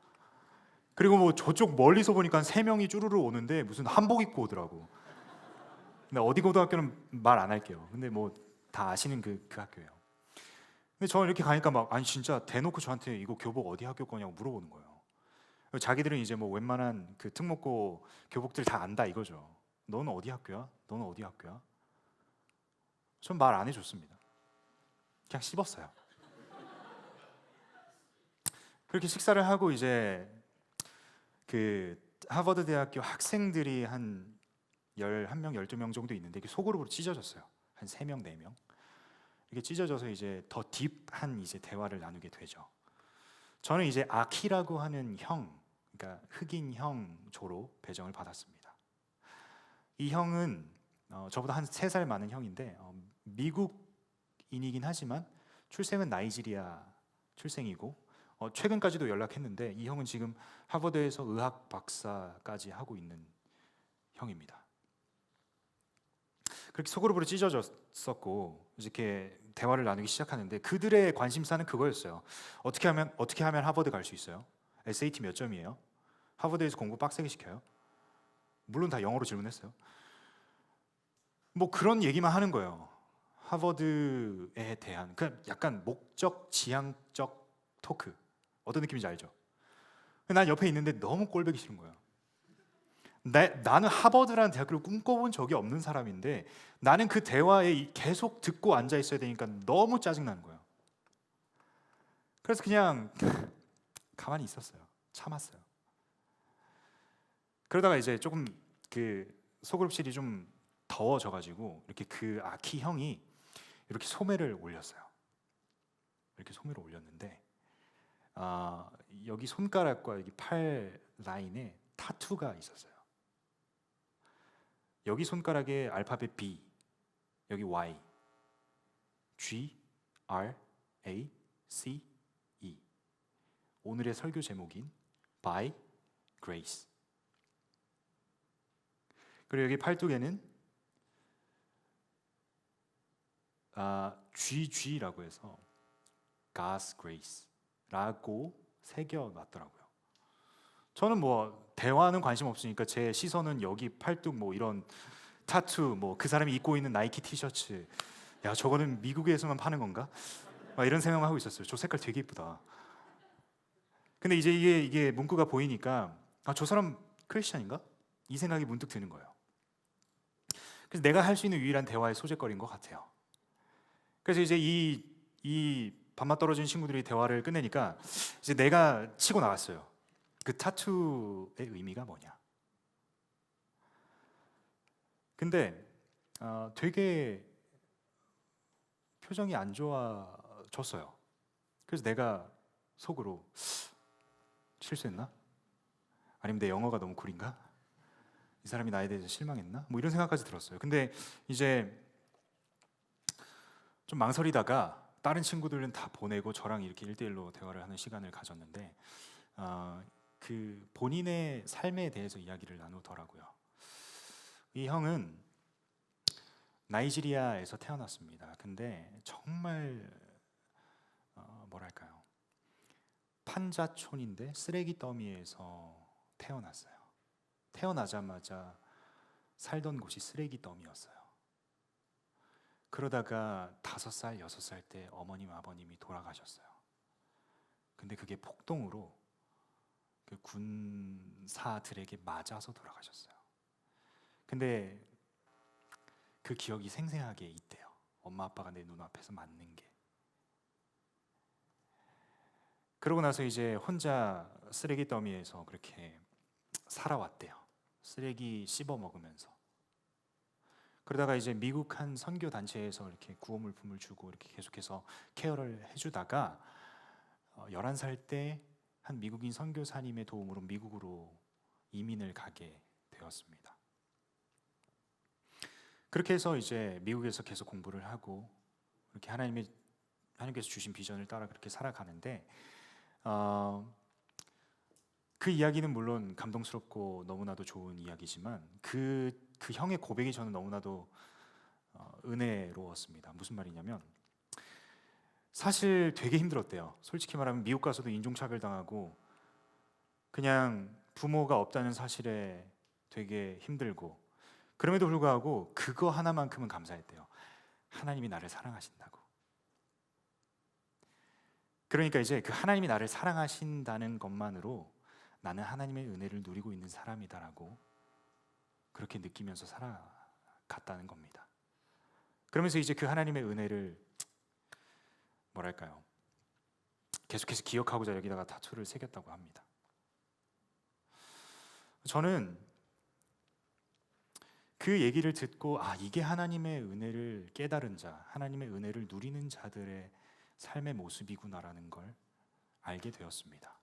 그리고 뭐 저쪽 멀리서 보니까 3명이 쭈루루 오는데 무슨 한복 입고 오더라고. 근데 어디 고등학교는 말 안 할게요. 근데 뭐 다 아시는 그 학교예요. 근데 저는 이렇게 가니까 막 아니 진짜 대놓고 저한테 이거 교복 어디 학교 거냐고 물어보는 거예요. 자기들은 이제 뭐 웬만한 그 특목고 교복들 다 안다 이거죠. 너는 어디 학교야? 너는 어디 학교야? 전 말 안 해줬습니다. 그냥 씹었어요. 그렇게 식사를 하고 이제 그 하버드 대학교 학생들이 한 11명, 12명 정도 있는데 이게 소그룹으로 찢어졌어요. 한 3명, 4명. 이게 찢어져서 이제 더 딥한 이제 대화를 나누게 되죠. 저는 이제 아키라고 하는 형, 그러니까 흑인 형 조로 배정을 받았습니다. 이 형은 저보다 한 3살 많은 형인데 미국인이긴 하지만 출생은 나이지리아 출생이고 최근까지도 연락했는데 이 형은 지금 하버드에서 의학 박사까지 하고 있는 형입니다. 그렇게 소그룹으로 찢어졌었고 이렇게 대화를 나누기 시작하는데 그들의 관심사는 그거였어요. 어떻게 하면 하버드 갈 수 있어요? SAT 몇 점이에요? 하버드에서 공부 빡세게 시켜요? 물론 다 영어로 질문했어요. 뭐 그런 얘기만 하는 거예요. 하버드에 대한 그냥 약간 목적 지향적 토크. 어떤 느낌인지 알죠? 난 옆에 있는데 너무 꼴보기 싫은 거예요. 나는 하버드라는 대학교를 꿈꿔본 적이 없는 사람인데 나는 그 대화에 계속 듣고 앉아 있어야 되니까 너무 짜증나는 거예요. 그래서 그냥 가만히 있었어요. 참았어요. 그러다가 이제 조금 그 소그룹실이 좀 더워져가지고 이렇게 그 아키 형이 이렇게 소매를 올렸어요. 이렇게 소매를 올렸는데 여기 손가락과 여기 팔 라인에 타투가 있었어요. 여기 손가락에 알파벳 B, 여기 Y, G, R, A, C, E. 오늘의 설교 제목인 By Grace. 그리고 여기 팔뚝에는 GG라고 해서 God's Grace라고 새겨놨더라고요. 저는 뭐 대화는 관심 없으니까 제 시선은 여기 팔뚝 뭐 이런 타투 뭐 그 사람이 입고 있는 나이키 티셔츠 야 저거는 미국에서만 파는 건가? 막 이런 생각을 하고 있었어요. 저 색깔 되게 이쁘다. 근데 이제 이게 문구가 보이니까 저 사람 크리스찬인가? 이 생각이 문득 드는 거예요. 그래서 내가 할 수 있는 유일한 대화의 소재거리인 것 같아요. 그래서 이제 이 밥맛 떨어진 친구들이 대화를 끝내니까 이제 내가 치고 나갔어요. 그 타투의 의미가 뭐냐? 근데 되게 표정이 안 좋아졌어요. 그래서 내가 속으로 실수했나? 아니면 내 영어가 너무 구린가? 이 사람이 나에 대해서 실망했나? 뭐 이런 생각까지 들었어요. 근데 이제 좀 망설이다가 다른 친구들은 다 보내고 저랑 이렇게 1대1로 대화를 하는 시간을 가졌는데 그 본인의 삶에 대해서 이야기를 나누더라고요. 이 형은 나이지리아에서 태어났습니다. 근데 정말 뭐랄까요? 판자촌인데 쓰레기 더미에서 태어났어요. 태어나자마자 살던 곳이 쓰레기 더미였어요. 그러다가 5살, 6살 때 어머님, 아버님이 돌아가셨어요. 근데 그게 폭동으로 그 군사들에게 맞아서 돌아가셨어요. 근데 그 기억이 생생하게 있대요. 엄마 아빠가 내 눈앞에서 맞는 게. 그러고 나서 이제 혼자 쓰레기 더미에서 그렇게 살아왔대요. 쓰레기 씹어 먹으면서. 그러다가 이제 미국 한 선교 단체에서 이렇게 구호물품을 주고 이렇게 계속해서 케어를 해주다가 11살 때 한 미국인 선교사님의 도움으로 미국으로 이민을 가게 되었습니다. 그렇게 해서 이제 미국에서 계속 공부를 하고 이렇게 하나님께서 주신 비전을 따라 그렇게 살아가는데 그 이야기는 물론 감동스럽고 너무나도 좋은 이야기지만 그 형의 고백이 저는 너무나도 은혜로웠습니다. 무슨 말이냐면 사실 되게 힘들었대요. 솔직히 말하면 미국 가서도 인종차별 당하고 그냥 부모가 없다는 사실에 되게 힘들고 그럼에도 불구하고 그거 하나만큼은 감사했대요. 하나님이 나를 사랑하신다고. 그러니까 이제 그 하나님이 나를 사랑하신다는 것만으로 나는 하나님의 은혜를 누리고 있는 사람이다라고 그렇게 느끼면서 살아갔다는 겁니다. 그러면서 이제 그 하나님의 은혜를 뭐랄까요? 계속해서 기억하고자 여기다가 타투를 새겼다고 합니다. 저는 그 얘기를 듣고 이게 하나님의 은혜를 깨달은 자, 하나님의 은혜를 누리는 자들의 삶의 모습이구나라는 걸 알게 되었습니다.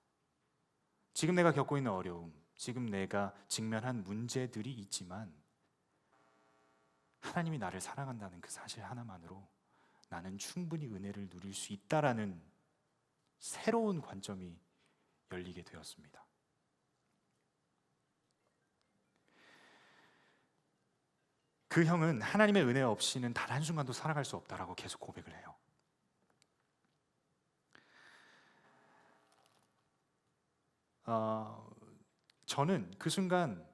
지금 내가 겪고 있는 어려움, 지금 내가 직면한 문제들이 있지만 하나님이 나를 사랑한다는 그 사실 하나만으로 나는 충분히 은혜를 누릴 수 있다라는 새로운 관점이 열리게 되었습니다. 그 형은 하나님의 은혜 없이는 단 한순간도 살아갈 수 없다라고 계속 고백을 해요. 저는 그 순간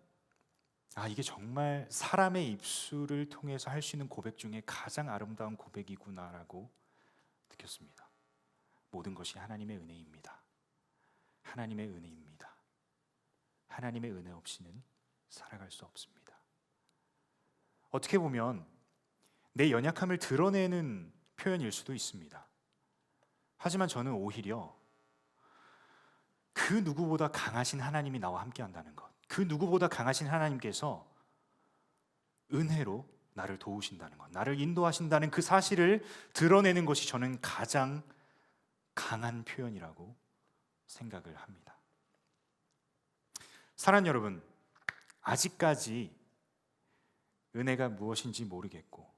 이게 정말 사람의 입술을 통해서 할 수 있는 고백 중에 가장 아름다운 고백이구나라고 느꼈습니다. 모든 것이 하나님의 은혜입니다. 하나님의 은혜입니다. 하나님의 은혜 없이는 살아갈 수 없습니다. 어떻게 보면 내 연약함을 드러내는 표현일 수도 있습니다. 하지만 저는 오히려 그 누구보다 강하신 하나님이 나와 함께 한다는 것, 그 누구보다 강하신 하나님께서 은혜로 나를 도우신다는 것, 나를 인도하신다는 그 사실을 드러내는 것이 저는 가장 강한 표현이라고 생각을 합니다. 사랑하는 여러분, 아직까지 은혜가 무엇인지 모르겠고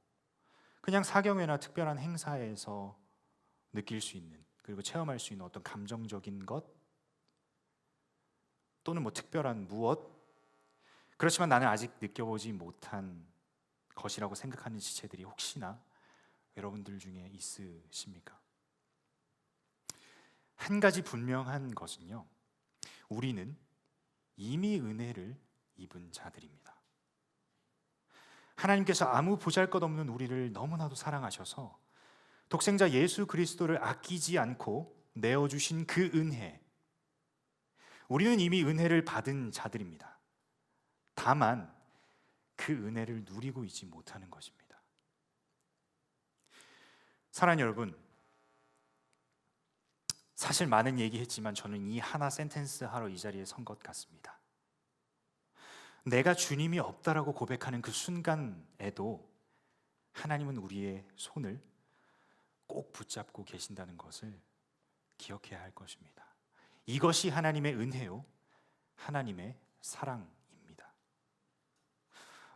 그냥 사경회나 특별한 행사에서 느낄 수 있는 그리고 체험할 수 있는 어떤 감정적인 것 또는 특별한 무엇, 그렇지만 나는 아직 느껴보지 못한 것이라고 생각하는 지체들이 혹시나 여러분들 중에 있으십니까? 한 가지 분명한 것은요, 우리는 이미 은혜를 입은 자들입니다. 하나님께서 아무 보잘것없는 우리를 너무나도 사랑하셔서 독생자 예수 그리스도를 아끼지 않고 내어주신 그 은혜, 우리는 이미 은혜를 받은 자들입니다. 다만 그 은혜를 누리고 있지 못하는 것입니다. 사랑하는 여러분, 사실 많은 얘기했지만 저는 이 하나 센텐스 하러 이 자리에 선 것 같습니다. 내가 주님이 없다라고 고백하는 그 순간에도 하나님은 우리의 손을 꼭 붙잡고 계신다는 것을 기억해야 할 것입니다. 이것이 하나님의 은혜요, 하나님의 사랑입니다.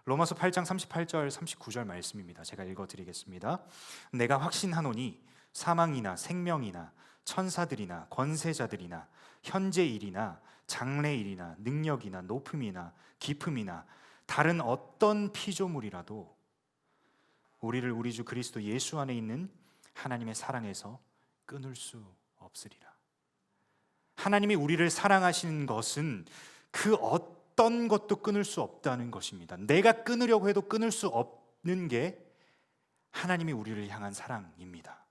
로마서 8장 38절 39절 말씀입니다. 제가 읽어드리겠습니다. 내가 확신하노니 사망이나 생명이나 천사들이나 권세자들이나 현재일이나 장래일이나 능력이나 높음이나 깊음이나 다른 어떤 피조물이라도 우리를 우리 주 그리스도 예수 안에 있는 하나님의 사랑에서 끊을 수 없으리라. 하나님이 우리를 사랑하시는 것은 그 어떤 것도 끊을 수 없다는 것입니다. 내가 끊으려고 해도 끊을 수 없는 게 하나님이 우리를 향한 사랑입니다.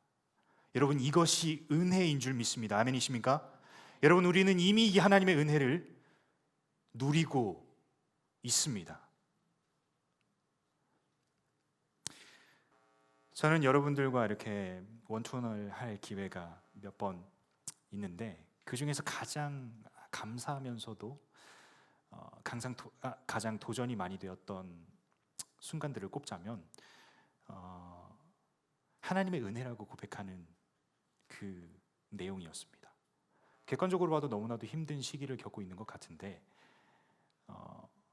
여러분, 이것이 은혜인 줄 믿습니다. 아멘이십니까? 여러분, 우리는 이미 이 하나님의 은혜를 누리고 있습니다. 저는 여러분들과 이렇게 원투원을 할 기회가 몇 번 있는데 그 중에서 가장 감사하면서도 가장 도전이 많이 되었던 순간들을 꼽자면 하나님의 은혜라고 고백하는 그 내용이었습니다. 객관적으로 봐도 너무나도 힘든 시기를 겪고 있는 것 같은데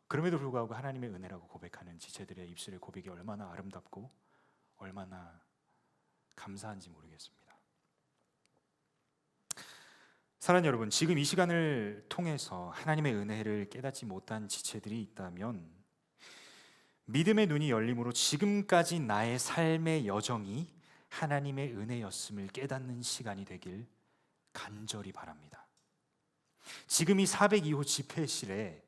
그럼에도 불구하고 하나님의 은혜라고 고백하는 지체들의 입술의 고백이 얼마나 아름답고 얼마나 감사한지 모르겠습니다. 사랑하는 여러분, 지금 이 시간을 통해서 하나님의 은혜를 깨닫지 못한 지체들이 있다면 믿음의 눈이 열림으로 지금까지 나의 삶의 여정이 하나님의 은혜였음을 깨닫는 시간이 되길 간절히 바랍니다. 지금 이 402호 집회실에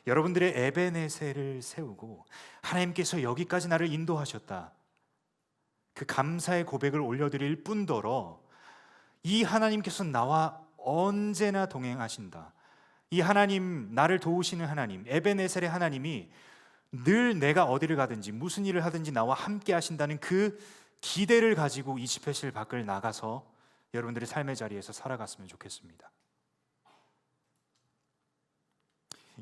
여러분들의 에베네셀을 세우고 하나님께서 여기까지 나를 인도하셨다, 그 감사의 고백을 올려드릴 뿐더러 이 하나님께서 나와 언제나 동행하신다, 이 하나님, 나를 도우시는 하나님, 에베네셀의 하나님이 늘 내가 어디를 가든지 무슨 일을 하든지 나와 함께 하신다는 그 기대를 가지고 이 집회실 밖을 나가서 여러분들의 삶의 자리에서 살아갔으면 좋겠습니다.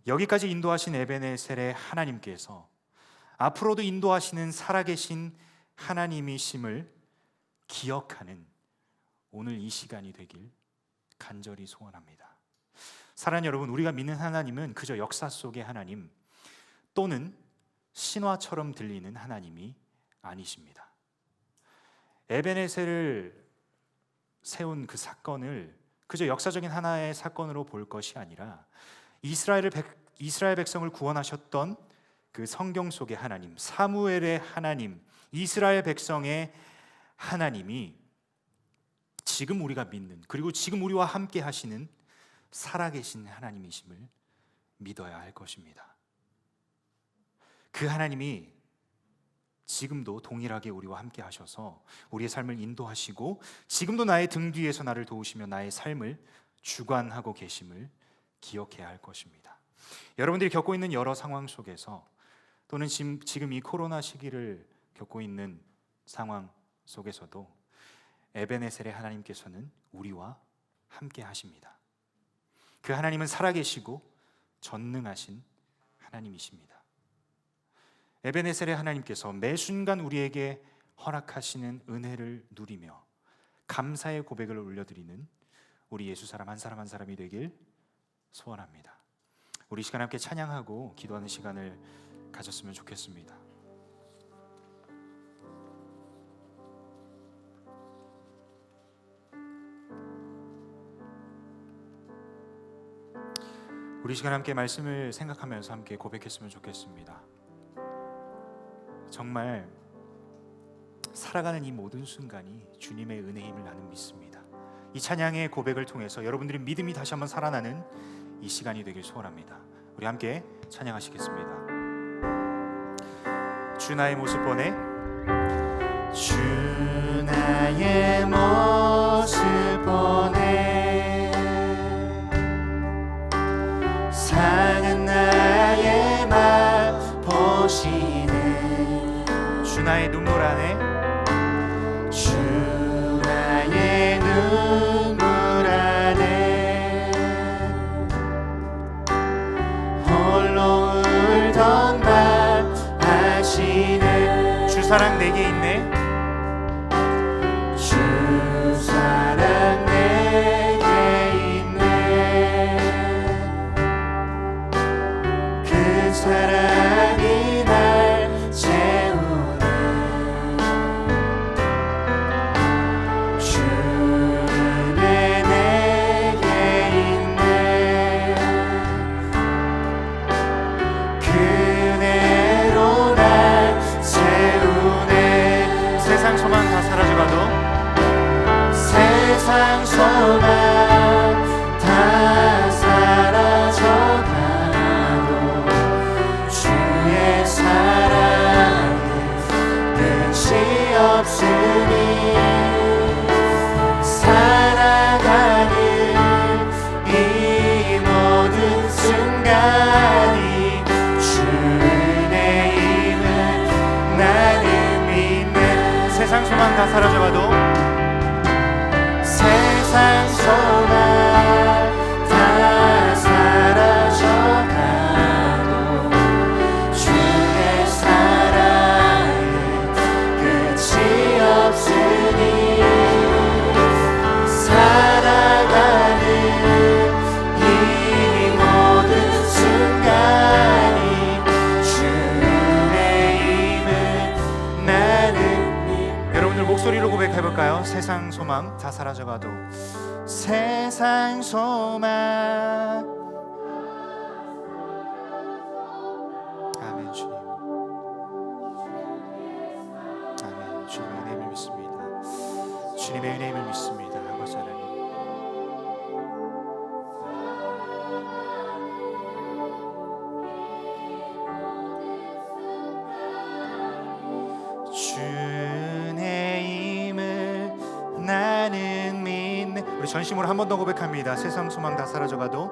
여기까지 인도하신 에베네셀의 하나님께서 앞으로도 인도하시는 살아계신 하나님이심을 기억하는 오늘 이 시간이 되길 간절히 소원합니다. 사랑하는 여러분, 우리가 믿는 하나님은 그저 역사 속의 하나님 또는 신화처럼 들리는 하나님이 아니십니다. 에베네셀을 세운 그 사건을 그저 역사적인 하나의 사건으로 볼 것이 아니라 이스라엘 백성을 구원하셨던 그 성경 속의 하나님, 사무엘의 하나님, 이스라엘 백성의 하나님이 지금 우리가 믿는, 그리고 지금 우리와 함께 하시는 살아계신 하나님이심을 믿어야 할 것입니다. 그 하나님이 지금도 동일하게 우리와 함께 하셔서 우리의 삶을 인도하시고 지금도 나의 등 뒤에서 나를 도우시며 나의 삶을 주관하고 계심을 기억해야 할 것입니다. 여러분들이 겪고 있는 여러 상황 속에서 또는 지금 이 코로나 시기를 겪고 있는 상황 속에서도 에베네셀의 하나님께서는 우리와 함께 하십니다. 그 하나님은 살아계시고 전능하신 하나님이십니다. 에베네셀의 하나님께서 매 순간 우리에게 허락하시는 은혜를 누리며 감사의 고백을 올려드리는 우리 예수 사람 한 사람 한 사람이 되길 소원합니다. 우리 시간 함께 찬양하고 기도하는 시간을 가졌으면 좋겠습니다. 우리 시간 함께 말씀을 생각하면서 함께 고백했으면 좋겠습니다. 정말 살아가는 이 모든 순간이 주님의 은혜임을 나는 믿습니다. 이 찬양의 고백을 통해서 여러분들의 믿음이 다시 한번 살아나는 이 시간이 되길 소원합니다. 우리 함께 찬양하시겠습니다. 주 나의 모습 보내 주 나의 모습 보네 사는 나의 맘 보시네 주 나의 눈물 안에 주 나의 눈물 안에 홀로 울던 말 아시네 주 사랑 내게 있네 주 사랑 내게 있네 그 사랑이 날 채우네 주 은혜 내게 있네 그 은혜로 날 채우네 세상 소망 다 사라져가도 세상 소망 다 사라져가도 주의 사랑은 끝이 없으니 살아가는 이 모든 순간이 주의 힘을 나는 믿네 세상 소망 다 사라져가도 세상 소망 다 사라져가도 주의 사랑은 끝이 없으니 살아가는 이 모든 순간이 주의 힘을 나는 여러분들 목소리로 고백해볼까요? 세상 소망 다 사라져가도 세상 소망 아멘 주님 아멘 주님의 은혜를 믿습니다 주님의 은혜를 믿습니다 아버지 하나님 주의 힘을 나는 믿네 우리 전심으로 한 번 더 고백합니다 세상 소망 다 사라져가도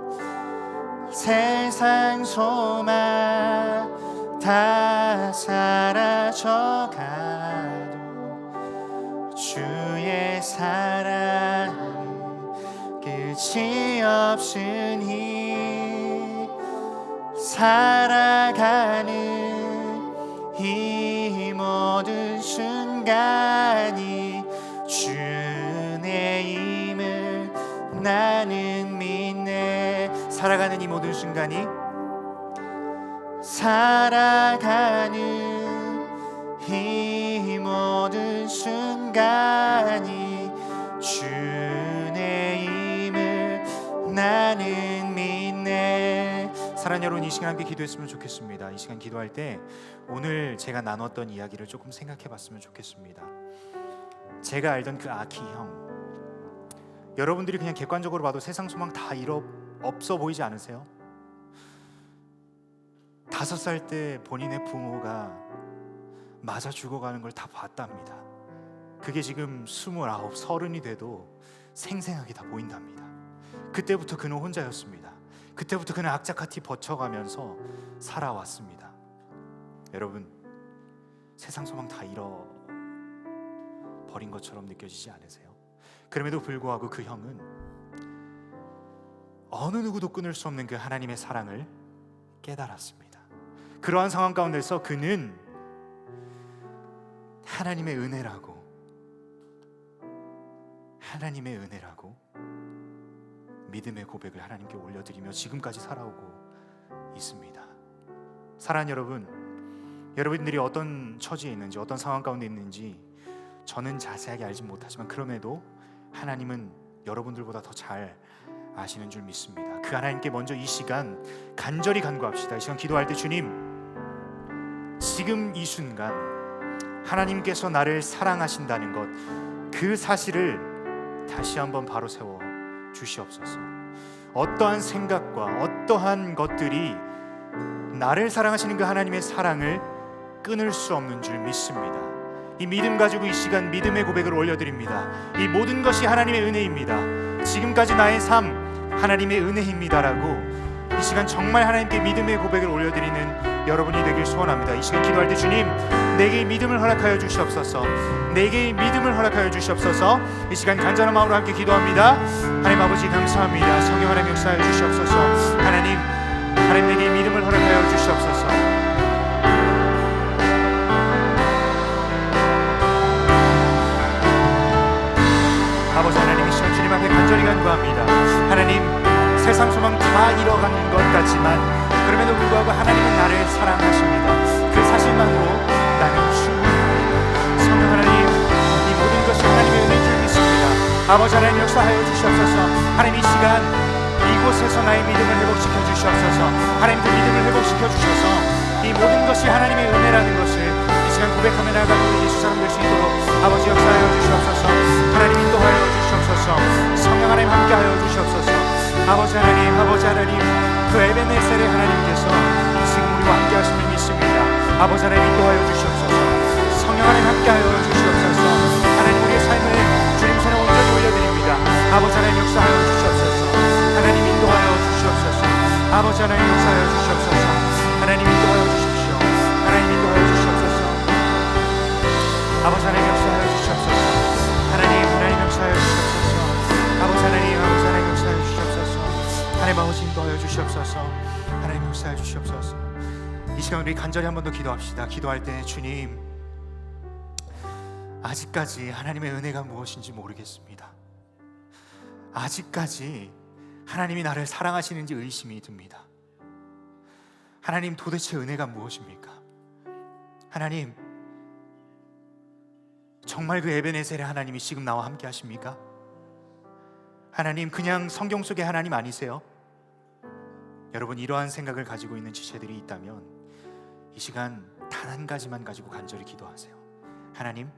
세상 소망 다 사라져가도 주의 사랑은 끝이 없으니 살아가는 이 모든 순간이 주의 힘을 나는 믿네 살아가는 이 모든 순간이 살아가는 이 모든 순간이 주의 힘을 나는 믿네 사랑하는 여러분 이 시간 함께 기도했으면 좋겠습니다 이 시간 기도할 때 오늘 제가 나눴던 이야기를 조금 생각해 봤으면 좋겠습니다 제가 알던 그 아키 형 여러분들이 그냥 객관적으로 봐도 세상 소망 다 없어 보이지 않으세요? 5살 때 본인의 부모가 맞아 죽어가는 걸 다 봤답니다 그게 지금 29, 30이 돼도 생생하게 다 보인답니다 그때부터 그는 혼자였습니다 그때부터 그는 악착같이 버텨가면서 살아왔습니다 여러분 세상 소망 다 잃어버린 것처럼 느껴지지 않으세요? 그럼에도 불구하고 그 형은 어느 누구도 끊을 수 없는 그 하나님의 사랑을 깨달았습니다 그러한 상황 가운데서 그는 하나님의 은혜라고 믿음의 고백을 하나님께 올려드리며 지금까지 살아오고 있습니다 사랑하는 여러분 여러분들이 어떤 처지에 있는지 어떤 상황 가운데 있는지 저는 자세하게 알지 못하지만 그럼에도 하나님은 여러분들보다 더 잘 아시는 줄 믿습니다 그 하나님께 먼저 이 시간 간절히 간구합시다 이 시간 기도할 때 주님 지금 이 순간 하나님께서 나를 사랑하신다는 것 그 사실을 다시 한번 바로 세워 주시옵소서 어떠한 생각과 어떠한 것들이 나를 사랑하시는 그 하나님의 사랑을 끊을 수 없는 줄 믿습니다 이 믿음 가지고 이 시간 믿음의 고백을 올려드립니다. 이 모든 것이 하나님의 은혜입니다. 지금까지 나의 삶 하나님의 은혜입니다라고 이 시간 정말 하나님께 믿음의 고백을 올려드리는 여러분이 되길 소원합니다. 이 시간 기도할 때 주님 내게 믿음을 허락하여 주시옵소서. 내게 믿음을 허락하여 주시옵소서. 이 시간 간절한 마음으로 함께 기도합니다. 하나님 아버지 감사합니다. 성령 하나님 역사하여 주시옵소서. 하나님 내게 믿음을 허락하여 주시옵소서. 아버지 하나님 이 시간 주님 앞에 간절히 간구합니다. 하나님 세상 소망 다 잃어가는 것 같지만 그럼에도 불구하고 하나님은 나를 사랑하십니다. 그 사실만으로 나는 충분합니다. 성령 하나님 이 모든 것이 하나님의 은혜인 줄 믿습니다. 아버지 하나님 역사하여 주시옵소서. 하나님 이 시간 이곳에서 나의 믿음을 회복시켜 주시옵소서. 하나님 그 믿음을 회복시켜 주셔서 이 모든 것이 하나님의 은혜라는 것을 이 시간 고백하며 나아가는 우리 예수 사람 될 수 있도록 아버지 역사하여 주시옵소서. 하나님 인도하여 주시옵소서. 성령 하나님 함께하여 주시옵소서. 아버지 하나님 그 에베네셀의 하나님께서 지금 우리와 함께 하심을 믿습니다. 아버지 하나님 인도하여 주시옵소서. 성령 하나님 함께하여 주시옵소서. 하나님 우리의 삶을 주님 손에 온전히 올려드립니다. 아버지 하나님 역사하여 주시옵소서. 하나님 인도하여 주시옵소서. 아버지 하나님 역사하여 주시옵소서. 하나님 인도하여 주십시오. 하나님 인도하여 주시옵소서. 아버지 하나님 역사하여 주시옵소서. 하나님 역사하여 주시옵소서. 아버지 하나님 역사하여 주시옵소서. 하나님 아버지 인도하여 주시옵소서. 하나님 역사하여 주시옵소서. 이 시간 우리 간절히 한 번 더 기도합시다. 기도할 때 주님 아직까지 하나님의 은혜가 무엇인지 모르겠습니다. 아직까지 하나님이 나를 사랑하시는지 의심이 듭니다. 하나님 도대체 은혜가 무엇입니까? 하나님 정말 그 에베네셀의 하나님이 지금 나와 함께 하십니까? 하나님 그냥 성경 속의 하나님 아니세요? 여러분 이러한 생각을 가지고 있는 지체들이 있다면 이 시간 단 한 가지만 가지고 간절히 기도하세요. 하나님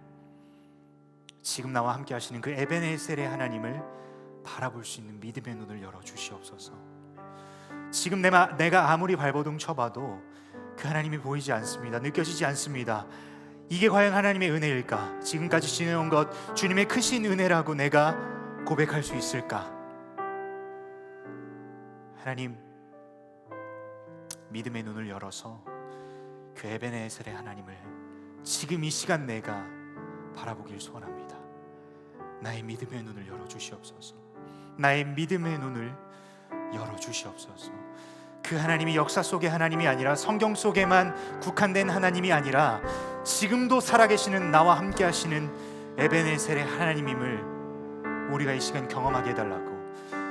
지금 나와 함께 하시는 그 에베네셀의 하나님을 바라볼 수 있는 믿음의 눈을 열어주시옵소서. 지금 내가 아무리 발버둥 쳐봐도 그 하나님이 보이지 않습니다. 느껴지지 않습니다. 이게 과연 하나님의 은혜일까? 지금까지 지내온 것 주님의 크신 은혜라고 내가 고백할 수 있을까? 하나님 믿음의 눈을 열어서 그 에베네셀의 하나님을 지금 이 시간 내가 바라보길 소원합니다. 나의 믿음의 눈을 열어주시옵소서. 나의 믿음의 눈을 열어주시옵소서. 그 하나님이 역사 속의 하나님이 아니라 성경 속에만 국한된 하나님이 아니라 지금도 살아계시는 나와 함께 하시는 에베네셀의 하나님임을 우리가 이 시간 경험하게 해달라고,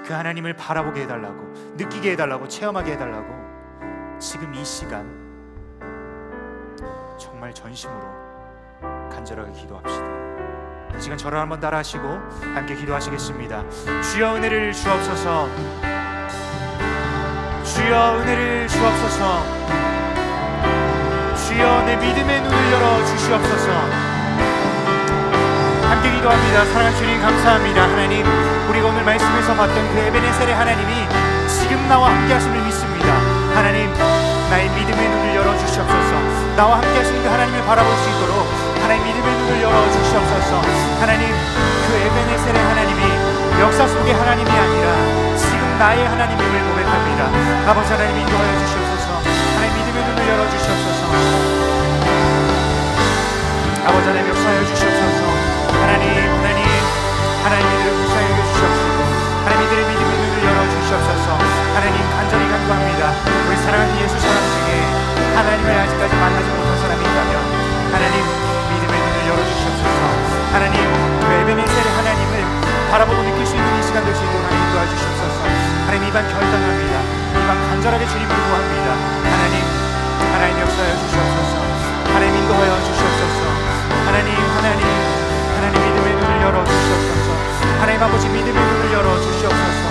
그 하나님을 바라보게 해달라고, 느끼게 해달라고, 체험하게 해달라고 지금 이 시간 정말 전심으로 간절하게 기도합시다. 이 시간 저를 한번 따라하시고 함께 기도하시겠습니다. 주여 은혜를 주옵소서. 주여 은혜를 주옵소서. 주여 내 믿음의 눈을 열어 주시옵소서. 함께 기도합니다. 사랑하는 주님 감사합니다. 하나님 우리가 오늘 말씀에서 봤던 그 에베네셀의 하나님이 지금 나와 함께 하심을 믿습니다. 하나님 나의 믿음의 눈을 열어 주시옵소서. 나와 함께 하시는 그 하나님을 바라볼 수 있도록 하나님 믿음의 눈을 열어 주시옵소서. 하나님 그 에베네셀의 하나님이 역사 속의 하나님이 아니라 지금 나의 하나님임을 고백합니다. 아버지 하나님 인도하여 주시옵소서. 하나님 믿음의 눈을 열어 주시옵소서. 아버지 하나님 역사하여 주시옵소서. 하나님 이들을 구사하여 주시옵소서. 하나님 이들의 믿음의 눈을 열어 주시옵소서. 하나님 간절히 간구합니다. 우리 사랑하는 예수 사람 중에 하나님을 아직까지 만나지 못한 사람이 있다면 하나님 믿음의 눈을 열어 주시옵소서. 하나님 그 에베네셀의 하나님을 바라보고 느낄 수 있는 이 시간 될 수 있도록 하나님 도와주시옵소서. 하나님 이반 결단합니다. 이반 간절하게 주님을 구합니다. 하나님 역사하여 주시옵소서. 하나님 인도하여 주시옵소서. 하나님 믿음의 눈을 열어 주시옵소서. 하나님 아버지 믿음의 눈을 열어 주시옵소서.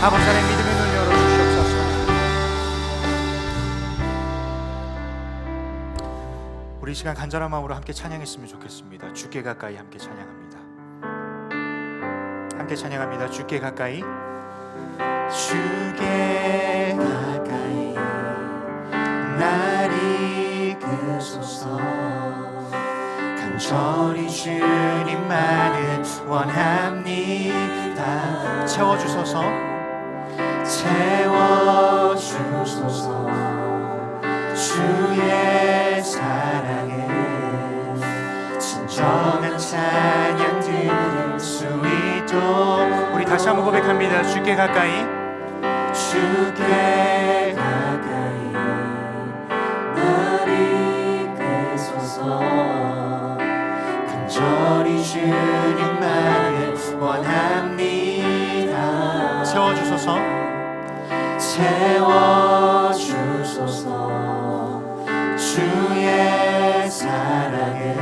아버지 하나님 믿음의 눈을 열어 주시옵소서. 우리 이 시간 간절한 마음으로 함께 찬양했으면 좋겠습니다. 주께 가까이 함께 찬양합니다. 함께 찬양합니다. 주께 가까이, 주께 가까이 날 이끄소서. 간절히 간절히 주님만을 원합니다. 채워주소서, 채워주소서. 주의 사랑에 진정한 찬양 드릴 수 있도록 우리 다시 한번 고백합니다. 주께 가까이, 주께 가까이 날 이끄소서. 간절히 주님만을 원합니다. 채워주소서, 채워주소서. 주의 사랑을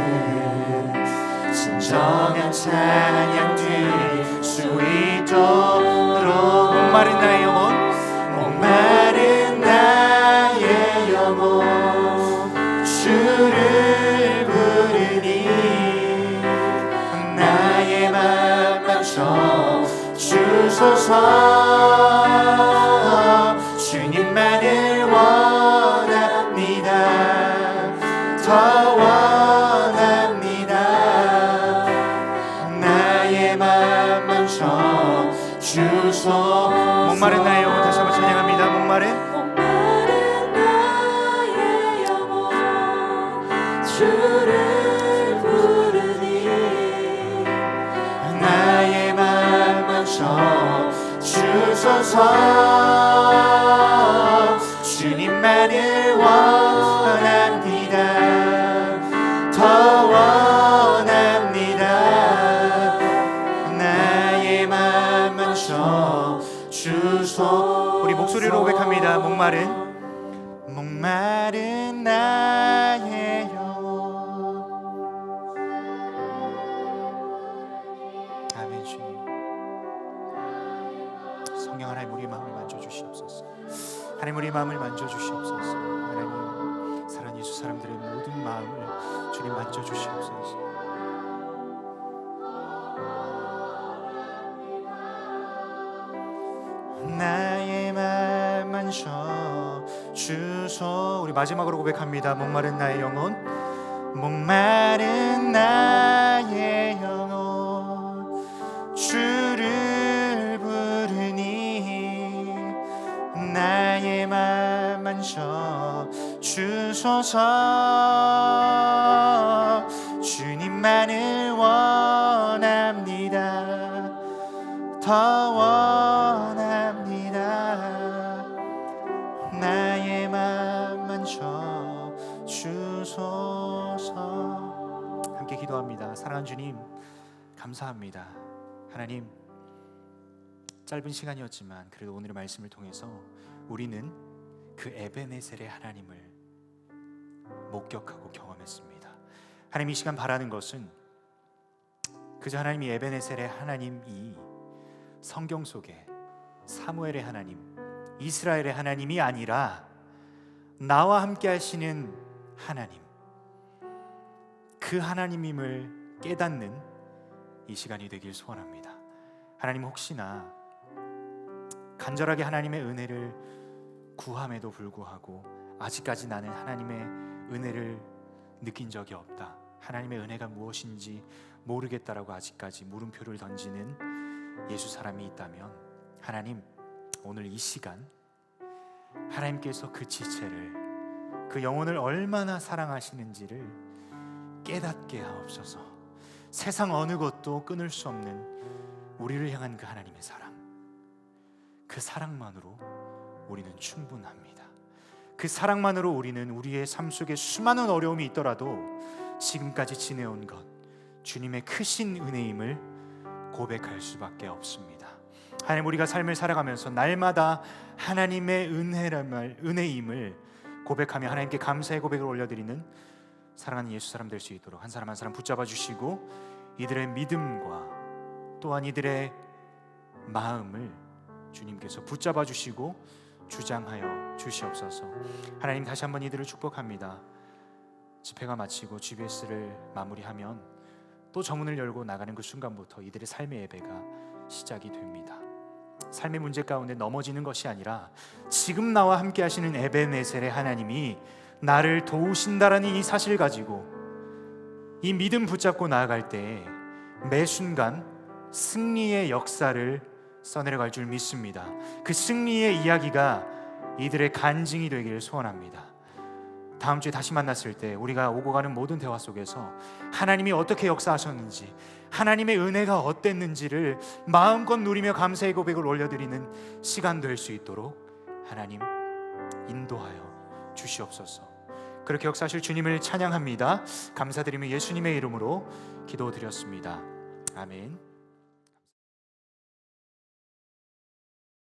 진정한 찬양 드릴 수 있도록 목마른 나의 영혼, 목마른 나의 영혼 주를 부르니 나의 맘 맞춰 주소서. 주님만을 원합니다. 더 원합니다. 나의 맘 맞춰 주소. 목마른 나의 영혼 다시 한번 찬양합니다. 목마른 나의 영혼 주를 부르니 나의 맘 맞춰 주소서. 주님만을 원합니다. 더 원합니다. 나의 맘 맞춰 주소. 우리 목소리로 고백합니다. 목마른 나의 영혼. 아멘. 주님, 성령 하나님, 우리의 마음을 만져주시옵소서. 하나님, 우리의 마음을 만져주시옵소서. 하나님, 사랑하는 예수 사람들의 모든 마음을 주님 만져주시옵소서. 나의 맘 만져 주소. 우리 마지막으로 고백합니다. 목마른 나의 영혼, 목마른 나의 영혼 주를 부르니 나의 맘 만져 주소서. 주님만을 원합니다. 더 원합니다. 나의 맘 만져 주소서. 함께 기도합니다. 사랑하는 주님, 감사합니다. 하나님, 짧은 시간이었지만 그래도 오늘의 말씀을 통해서 우리는 그 에베네셀의 하나님을 목격하고 경험했습니다. 하나님, 이 시간 바라는 것은 그저 하나님이 에베네셀의 하나님이 성경 속에 사무엘의 하나님, 이스라엘의 하나님이 아니라 나와 함께 하시는 하나님, 그 하나님임을 깨닫는 이 시간이 되길 소원합니다. 하나님, 혹시나 간절하게 하나님의 은혜를 구함에도 불구하고 아직까지 나는 하나님의 은혜를 느낀 적이 없다, 하나님의 은혜가 무엇인지 모르겠다라고 아직까지 물음표를 던지는 예수 사람이 있다면, 하나님, 오늘 이 시간 하나님께서 그 지체를, 그 영혼을 얼마나 사랑하시는지를 깨닫게 하옵소서. 세상 어느 것도 끊을 수 없는 우리를 향한 그 하나님의 사랑, 그 사랑만으로 우리는 충분합니다. 그 사랑만으로 우리는 우리의 삶 속에 수많은 어려움이 있더라도 지금까지 지내온 것, 주님의 크신 은혜임을 고백할 수밖에 없습니다. 하나님, 우리가 삶을 살아가면서 날마다 하나님의 은혜임을 고백하며 하나님께 감사의 고백을 올려드리는 사랑하는 예수 사람 될 수 있도록 한 사람 한 사람 붙잡아 주시고, 이들의 믿음과 또한 이들의 마음을 주님께서 붙잡아 주시고 주장하여 주시옵소서. 하나님, 다시 한번 이들을 축복합니다. 집회가 마치고 GBS를 마무리하면 또 저문을 열고 나가는 그 순간부터 이들의 삶의 예배가 시작이 됩니다. 삶의 문제 가운데 넘어지는 것이 아니라 지금 나와 함께 하시는 에베네셀의 하나님이 나를 도우신다라는 이 사실 가지고 이 믿음 붙잡고 나아갈 때 매 순간 승리의 역사를 써내려갈 줄 믿습니다. 그 승리의 이야기가 이들의 간증이 되기를 소원합니다. 다음 주에 다시 만났을 때 우리가 오고 가는 모든 대화 속에서 하나님이 어떻게 역사하셨는지, 하나님의 은혜가 어땠는지를 마음껏 누리며 감사의 고백을 올려드리는 시간 될 수 있도록 하나님 인도하여 주시옵소서. 그렇게 역사하실 주님을 찬양합니다. 감사드리며 예수님의 이름으로 기도드렸습니다. 아멘.